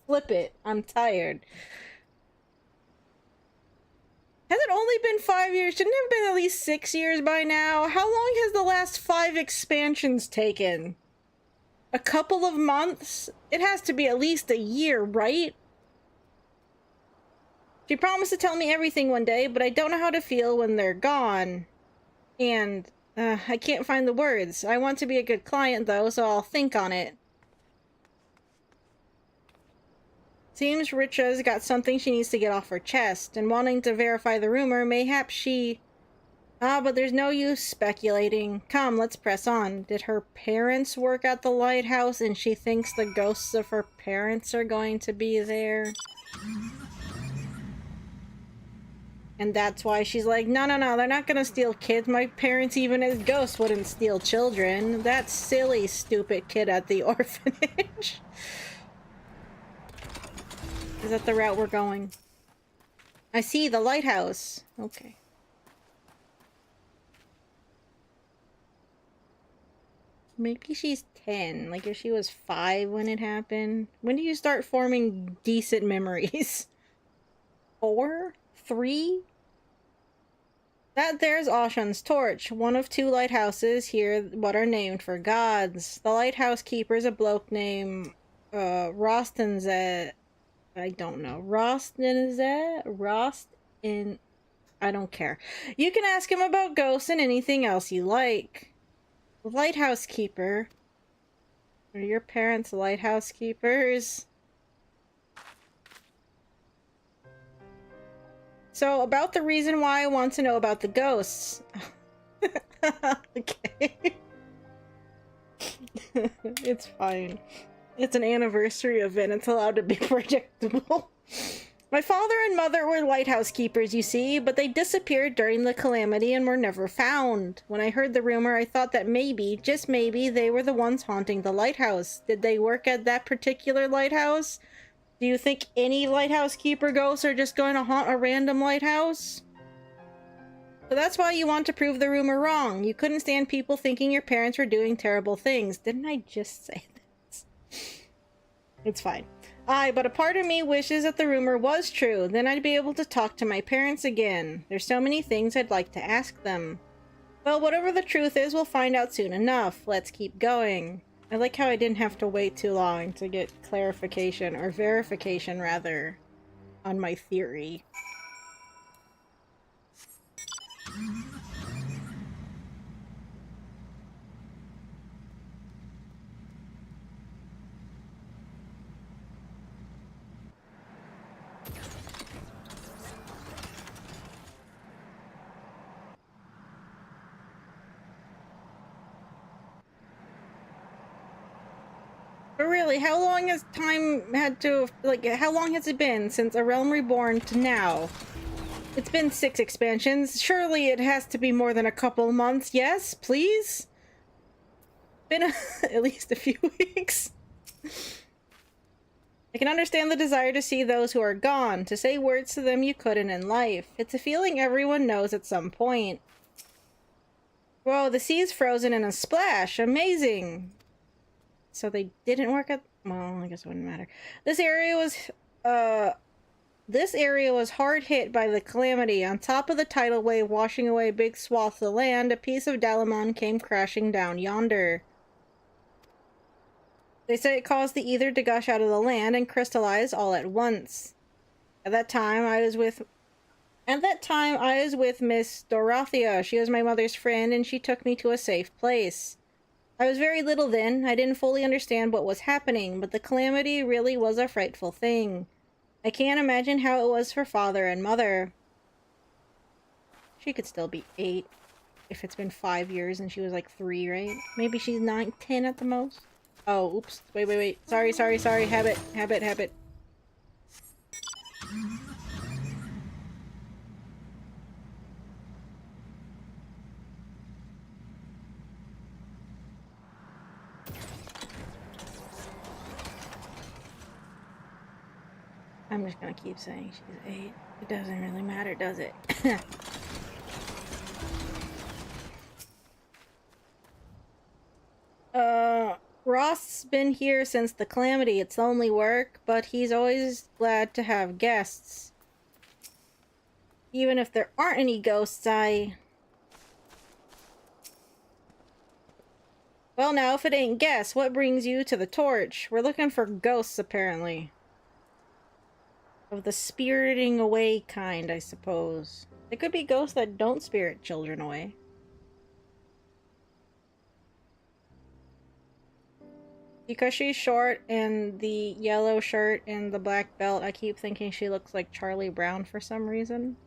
Flip it. I'm tired. Has it only been 5 years? Shouldn't it have been at least 6 years by now? How long has the last 5 expansions taken? A couple of months? It has to be at least a year, right? She promised to tell me everything one day, but I don't know how to feel when they're gone. And, I can't find the words. I want to be a good client, though, so I'll think on it. Seems Richa's got something she needs to get off her chest, and wanting to verify the rumor, mayhaps she... but there's no use speculating. Come, let's press on. Did her parents work at the lighthouse and she thinks the ghosts of her parents are going to be there? And that's why she's like, no, they're not gonna steal kids. My parents, even as ghosts, wouldn't steal children. That silly, stupid kid at the orphanage. Is that the route we're going? I see the lighthouse. Okay. Maybe she's 10. Like if she was 5 when it happened. When do you start forming decent memories? 4? 3? That there's Oshan's torch. One of 2 lighthouses here what are named for gods. The lighthouse keeper is a bloke named Rostanzet. I don't know. Rostin, I don't care. You can ask him about ghosts and anything else you like. Lighthouse keeper. Are your parents lighthouse keepers? So, about the reason why I want to know about the ghosts. Okay. It's fine. It's an anniversary event. It's allowed to be predictable. My father and mother were lighthouse keepers, you see, but they disappeared during the calamity and were never found. When I heard the rumor, I thought that maybe, just maybe, they were the ones haunting the lighthouse. Did they work at that particular lighthouse? Do you think any lighthouse keeper ghosts are just going to haunt a random lighthouse? So that's why you want to prove the rumor wrong. You couldn't stand people thinking your parents were doing terrible things. Didn't I just say this? It's fine. Aye, but a part of me wishes that the rumor was true. Then I'd be able to talk to my parents again. There's so many things I'd like to ask them. Well, whatever the truth is, we'll find out soon enough. Let's keep going. I like how I didn't have to wait too long to get clarification, or verification rather, on my theory. But really, how long has time had to, like, how long has it been since A Realm Reborn to now? It's been 6 expansions. Surely it has to be more than a couple months. Yes, please? Been at least a few weeks. I can understand the desire to see those who are gone, to say words to them you couldn't in life. It's a feeling everyone knows at some point. Whoa, the sea's frozen in a splash. Amazing. So they didn't work at... Well, I guess it wouldn't matter. This area was hard hit by the calamity. On top of the tidal wave washing away big swaths of land, a piece of Dalamon came crashing down yonder. They say it caused the ether to gush out of the land and crystallize all at once. At that time, I was with Miss Dorothea. She was my mother's friend, and she took me to a safe place. I was very little then. I didn't fully understand what was happening, but the calamity really was a frightful thing. I can't imagine how it was for father and mother. She could still be 8 if it's been 5 years and she was like 3, right? Maybe she's 9, 10 at the most. Oh, oops. Wait. Sorry. Habit. I'm just gonna keep saying she's 8. It doesn't really matter, does it? Ross's been here since the calamity. It's lonely work, but he's always glad to have guests. Even if there aren't any ghosts, Well, now, if it ain't guests, what brings you to the torch? We're looking for ghosts, apparently. Of the spiriting away kind, I suppose. There could be ghosts that don't spirit children away. Because she's short and the yellow shirt and the black belt, I keep thinking she looks like Charlie Brown for some reason.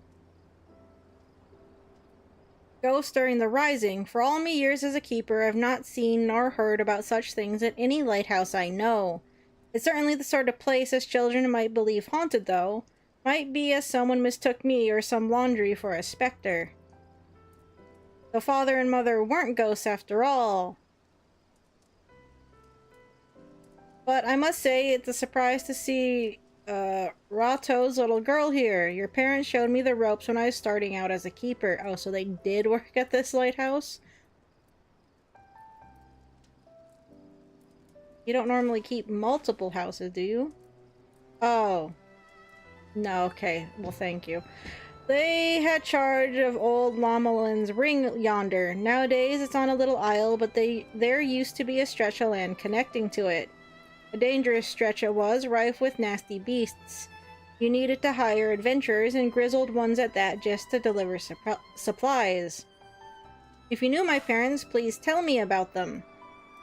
Ghosts during the Rising. For all my years as a keeper, I've not seen nor heard about such things at any lighthouse I know. It's certainly the sort of place as children might believe haunted, though. Might be as someone mistook me or some laundry for a specter. The father and mother weren't ghosts after all. But I must say, it's a surprise to see Rato's little girl here. Your parents showed me the ropes when I was starting out as a keeper. Oh, so they did work at this lighthouse? You don't normally keep multiple houses, do you? Oh. No, okay. Well, thank you. They had charge of old Lomelin's ring yonder. Nowadays, it's on a little isle, but there used to be a stretch of land connecting to it. A dangerous stretch it was, rife with nasty beasts. You needed to hire adventurers, and grizzled ones at that, just to deliver supplies. If you knew my parents, please tell me about them.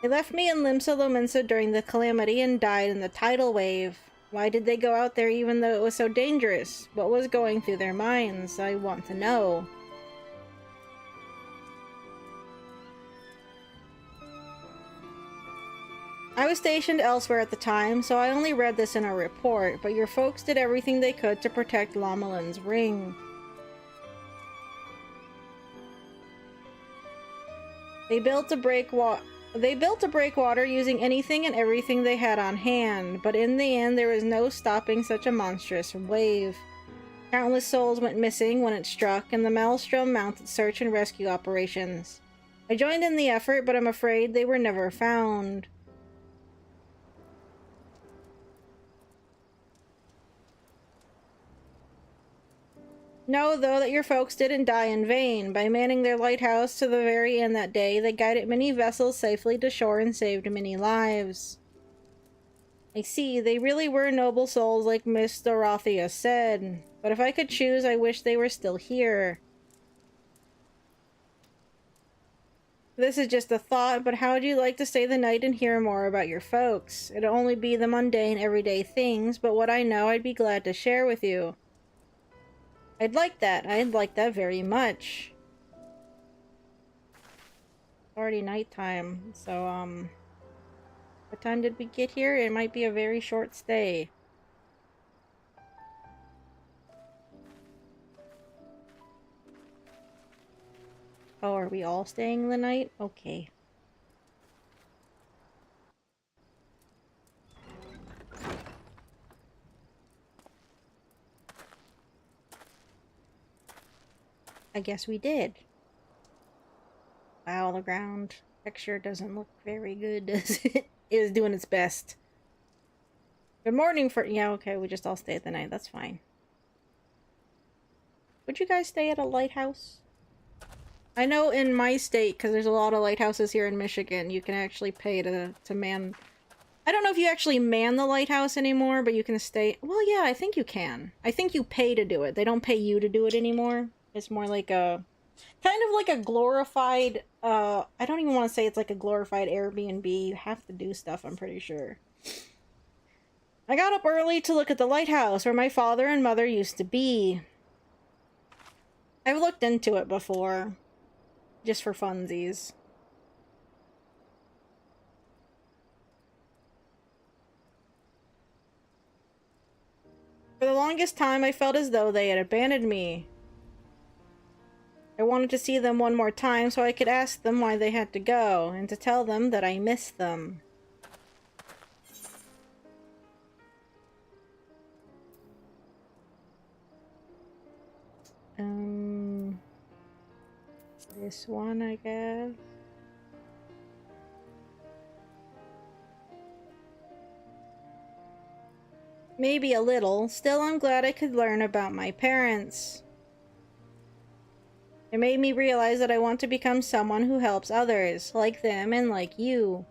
They left me in Limsa Lominsa during the calamity and died in the tidal wave. Why did they go out there even though it was so dangerous? What was going through their minds? I want to know. I was stationed elsewhere at the time, so I only read this in a report, but your folks did everything they could to protect Lomelin's ring. They built a breakwater using anything and everything they had on hand, but in the end there was no stopping such a monstrous wave. Countless souls went missing when it struck, and the Maelstrom mounted search and rescue operations. I joined in the effort, but I'm afraid they were never found. Know, though, that your folks didn't die in vain. By manning their lighthouse to the very end that day, they guided many vessels safely to shore and saved many lives. I see, they really were noble souls like Miss Dorothea said. But if I could choose, I wish they were still here. This is just a thought, but how would you like to stay the night and hear more about your folks? It'd only be the mundane, everyday things, but what I know I'd be glad to share with you. I'd like that. I'd like that very much. It's already nighttime, so, What time did we get here? It might be a very short stay. Oh, are we all staying the night? Okay. I guess we did. Wow, the ground texture doesn't look very good, does it? It is doing its best. Good morning for- yeah, okay, we just all stayed the night. That's fine. Would you guys stay at a lighthouse? I know in my state, because there's a lot of lighthouses here in Michigan, you can actually pay to man... I don't know if you actually man the lighthouse anymore, but you can stay... Well, yeah, I think you can. I think you pay to do it. They don't pay you to do it anymore. It's more like a... kind of like a glorified... I don't even want to say it's like a glorified Airbnb. You have to do stuff, I'm pretty sure. I got up early to look at the lighthouse where my father and mother used to be. I've looked into it before. Just for funsies. For the longest time, I felt as though they had abandoned me. I wanted to see them one more time so I could ask them why they had to go, and to tell them that I missed them. This one, I guess. Maybe a little. Still, I'm glad I could learn about my parents. It made me realize that I want to become someone who helps others, like them and like you.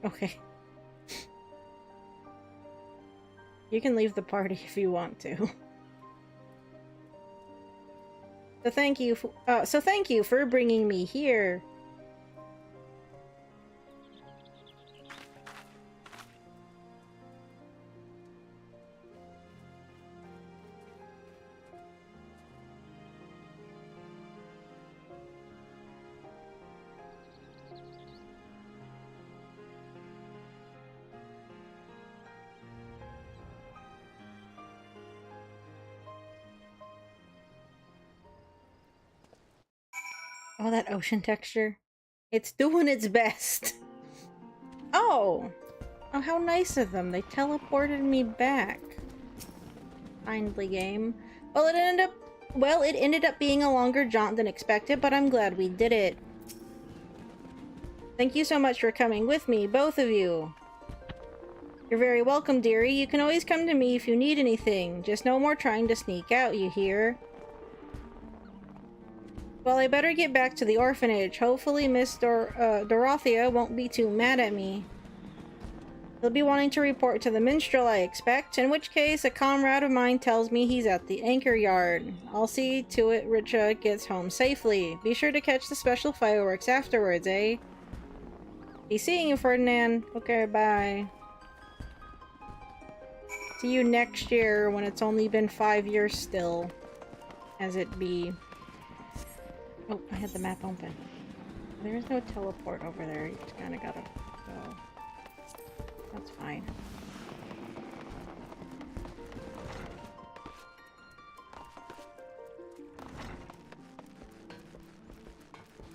Okay. You can leave the party if you want to. So thank you for bringing me here. Oh, that ocean texture. It's doing its best. Oh! Oh, how nice of them. They teleported me back. Kindly game. Well, it ended up being a longer jaunt than expected, but I'm glad we did it. Thank you so much for coming with me, both of you. You're very welcome, dearie. You can always come to me if you need anything. Just no more trying to sneak out, you hear? Well, I better get back to the orphanage. Hopefully Miss Dorothea won't be too mad at me. He'll be wanting to report to the minstrel, I expect, in which case a comrade of mine tells me he's at the anchor yard. I'll see to it Richa gets home safely. Be sure to catch the special fireworks afterwards, eh? Be seeing you, Ferdinand. Okay, bye. See you next year when it's only been 5 years still. As it be. Oh, I had the map open. There's no teleport over there. You just kinda gotta go. That's fine.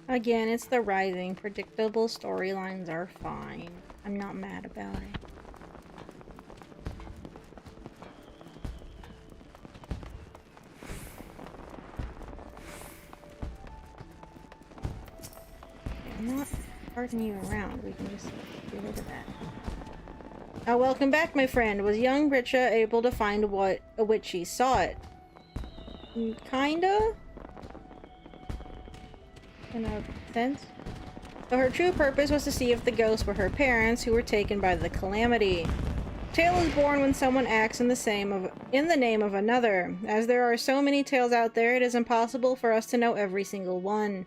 Again, it's the Rising. Predictable storylines are fine. I'm not mad about it. I'm not parting you around. We can just get rid of that. Oh, welcome back, my friend. Was young Richa able to find a witch she sought? Kinda? In a sense. But her true purpose was to see if the ghosts were her parents who were taken by the calamity. Tale is born when someone acts in the name of another. As there are so many tales out there, it is impossible for us to know every single one.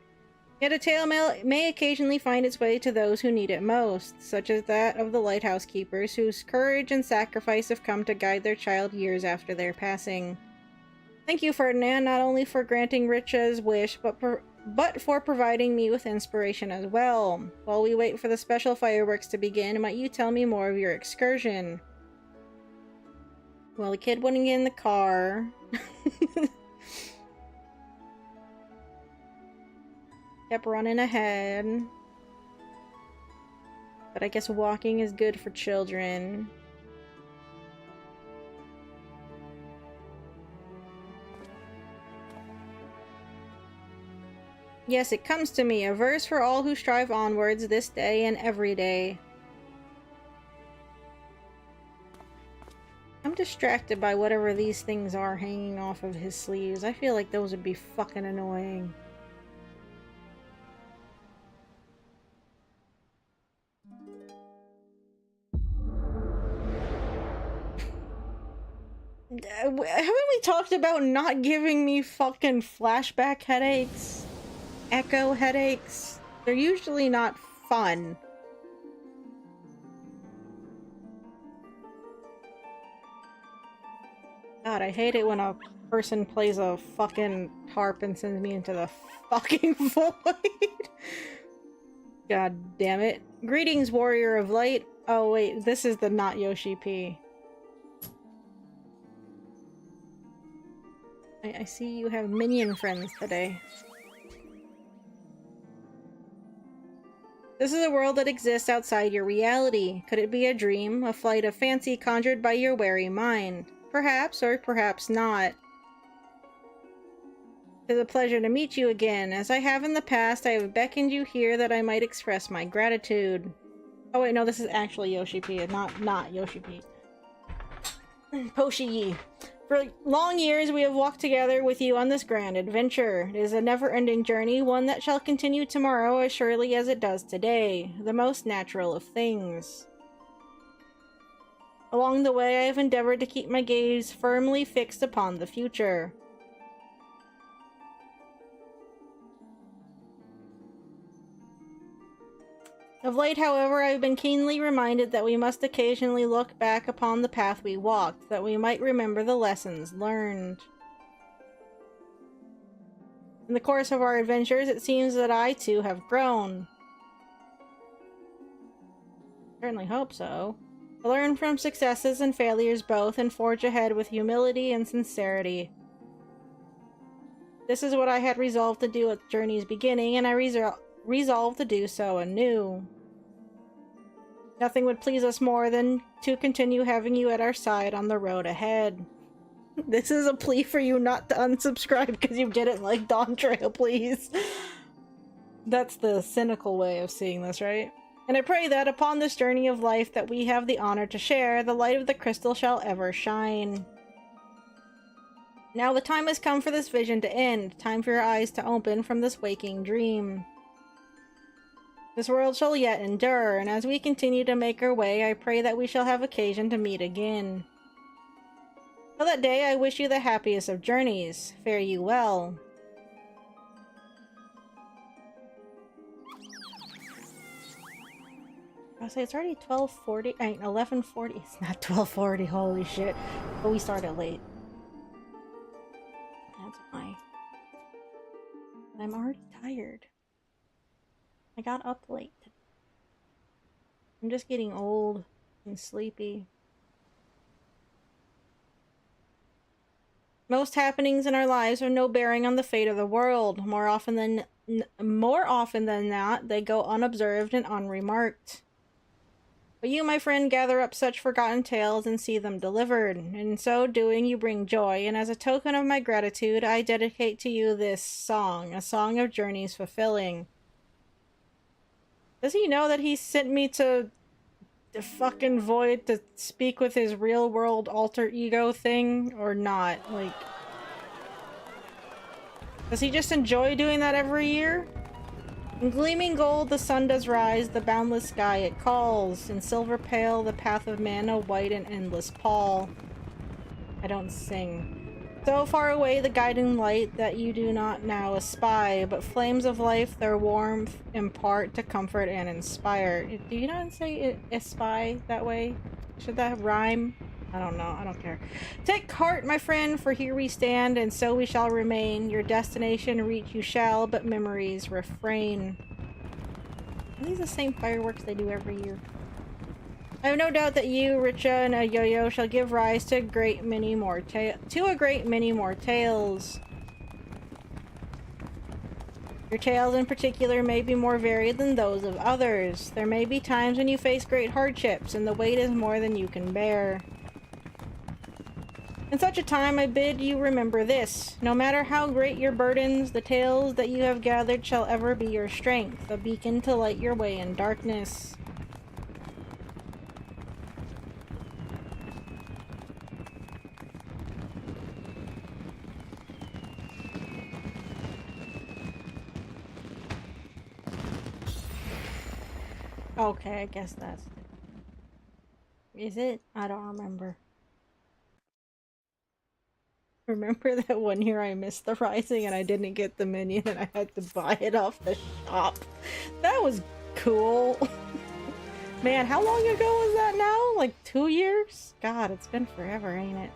Yet a tale may occasionally find its way to those who need it most, such as that of the lighthouse keepers whose courage and sacrifice have come to guide their child years after their passing. Thank you, Ferdinand, not only for granting Richa's wish, but for providing me with inspiration as well. While we wait for the special fireworks to begin, might you tell me more of your excursion? Well, the kid wouldn't get in the car. Kept running ahead. But I guess walking is good for children. Yes, it comes to me, a verse for all who strive onwards this day and every day. I'm distracted by whatever these things are hanging off of his sleeves. I feel like those would be fucking annoying. Haven't we talked about not giving me fucking flashback headaches? Echo headaches? They're usually not fun. God, I hate it when a person plays a fucking harp and sends me into the fucking void. God damn it. Greetings, warrior of light. Oh wait, this is the not Yoshi P. I see you have minion friends today. This is a world that exists outside your reality. Could it be a dream, a flight of fancy conjured by your wary mind? Perhaps, or perhaps not. It is a pleasure to meet you again. As I have in the past, I have beckoned you here that I might express my gratitude. Oh wait, no, this is actually Yoshi P, not Yoshi P. Poshi. For long years we have walked together with you on this grand adventure. It is a never-ending journey, one that shall continue tomorrow as surely as it does today. The most natural of things. Along the way I have endeavored to keep my gaze firmly fixed upon the future. Of late, however, I have been keenly reminded that we must occasionally look back upon the path we walked, that we might remember the lessons learned. In the course of our adventures, it seems that I, too, have grown. Certainly hope so. I learn from successes and failures both, and forge ahead with humility and sincerity. This is what I had resolved to do at the journey's beginning, and I resolved to do so anew. Nothing would please us more than to continue having you at our side on the road ahead. This is a plea for you not to unsubscribe because you didn't like Dawn Trail, please. That's the cynical way of seeing this, right? And I pray that upon this journey of life that we have the honor to share, the light of the crystal shall ever shine. Now the time has come for this vision to end, time for your eyes to open from this waking dream. This world shall yet endure, and as we continue to make our way, I pray that we shall have occasion to meet again. Till that day, I wish you the happiest of journeys. Fare you well. I say it's already 12:40. I mean 11:40. It's not 12:40. Holy shit! But we started late. That's why. I'm already tired. I got up late. I'm just getting old and sleepy. Most happenings in our lives have no bearing on the fate of the world. More often than not, they go unobserved and unremarked. But you, my friend, gather up such forgotten tales and see them delivered. In so doing, you bring joy, and as a token of my gratitude, I dedicate to you this song, a song of journeys fulfilling. Does he know that he sent me to the fucking void to speak with his real-world alter ego thing, or not? Like, does he just enjoy doing that every year? In gleaming gold the sun does rise, the boundless sky it calls. In silver pale the path of man, a white and endless pall. I don't sing. So far away the guiding light that you do not now espy, but flames of life their warmth impart to comfort and inspire. Do you not say espy that way? Should that rhyme? I don't know. I don't care. Take heart, my friend, for here we stand, and so we shall remain. Your destination reach you shall, but memories refrain. Are these the same fireworks they do every year? I have no doubt that you, Richa, and a yo-yo shall give rise to a great many more tales. Your tales in particular may be more varied than those of others. There may be times when you face great hardships, and the weight is more than you can bear. In such a time, I bid you remember this. No matter how great your burdens, the tales that you have gathered shall ever be your strength, a beacon to light your way in darkness. Okay, I guess that's... Is it? I don't remember. Remember that one year I missed the Rising and I didn't get the minion and I had to buy it off the shop? That was cool. Man, how long ago was that now? Like 2 years? God, it's been forever, ain't it?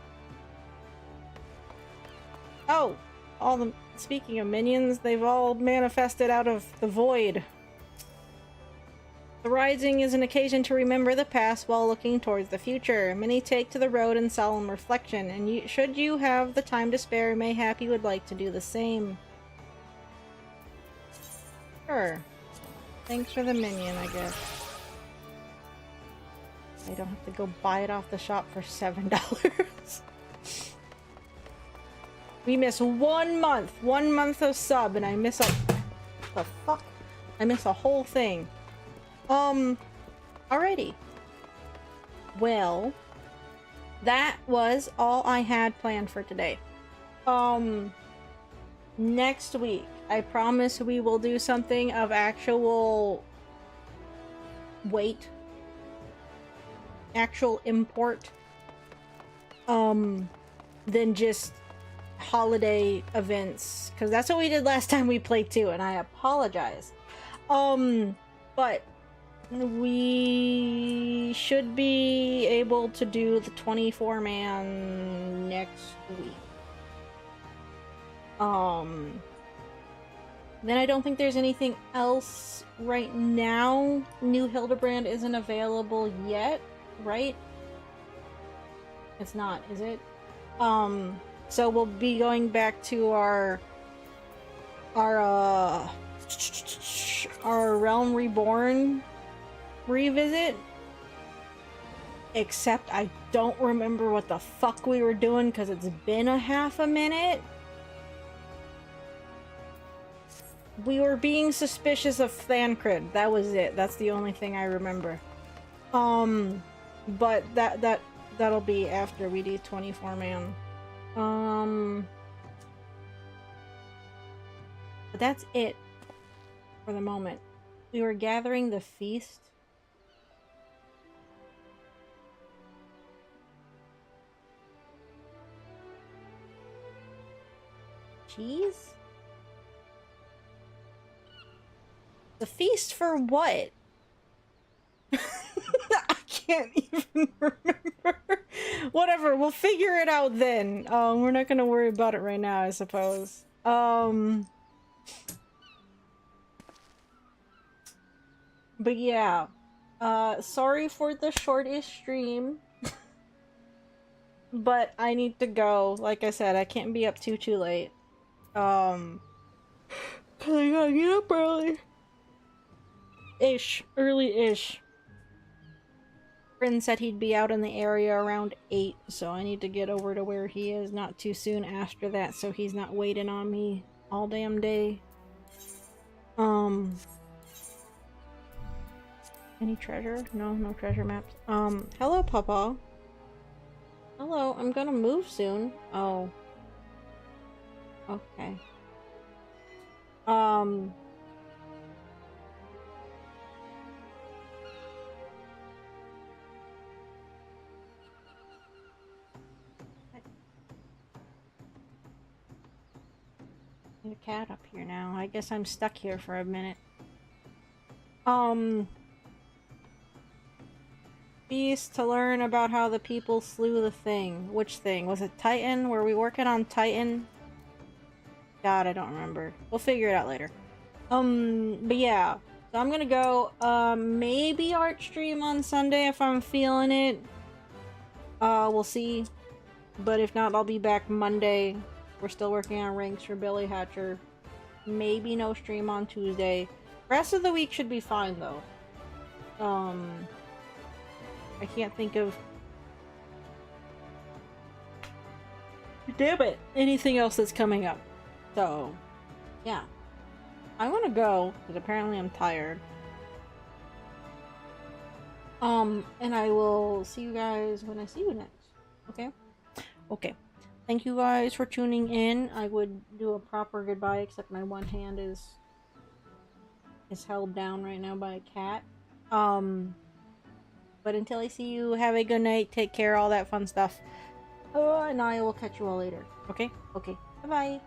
Oh! Speaking of minions, they've all manifested out of the void. The Rising is an occasion to remember the past while looking towards the future. Many take to the road in solemn reflection, and should you have the time to spare, mayhap you would like to do the same. Sure. Thanks for the minion, I guess. I don't have to go buy it off the shop for $7. We miss 1 month. 1 month of sub, and I miss a... The fuck? I miss a whole thing. Alrighty. Well, that was all I had planned for today. Next week, I promise we will do something of actual weight. Actual import. Than just holiday events. Because that's what we did last time we played too, and I apologize. But we should be able to do the 24-man next week. Then I don't think there's anything else right now. New Hildebrand isn't available yet, right? It's not, is it? So we'll be going back to our Realm Reborn revisit, except I don't remember what the fuck we were doing because it's been a half a minute. We were being suspicious of Thancred. That was it. That's the only thing I remember. But that'll be after we do 24-man. But that's it for the moment. We were gathering the feast. Cheese? The feast for what? I can't even remember. Whatever, we'll figure it out then. We're not gonna worry about it right now, I suppose. But yeah. Sorry for the shortest stream. But I need to go. Like I said, I can't be up too late. 'Cause I gotta get up early. Early-ish. Friend said he'd be out in the area around 8, so I need to get over to where he is not too soon after that, so he's not waiting on me all damn day. Any treasure? No, no treasure maps. Hello, Papa. Hello, I'm gonna move soon. Oh. Okay. There's a cat up here now. I guess I'm stuck here for a minute. Beast to learn about how the people slew the thing. Which thing? Was it Titan? Were we working on Titan? God, I don't remember. We'll figure it out later. But yeah. So I'm gonna go, maybe art stream on Sunday if I'm feeling it. We'll see. But if not, I'll be back Monday. We're still working on ranks for Billy Hatcher. Maybe no stream on Tuesday. Rest of the week should be fine, though. I can't think of... Damn it! Anything else that's coming up. So, yeah. I want to go, because apparently I'm tired. And I will see you guys when I see you next. Okay? Okay. Thank you guys for tuning in. I would do a proper goodbye, except my one hand is held down right now by a cat. But until I see you, have a good night, take care, all that fun stuff. And I will catch you all later. Okay? Okay. Bye-bye.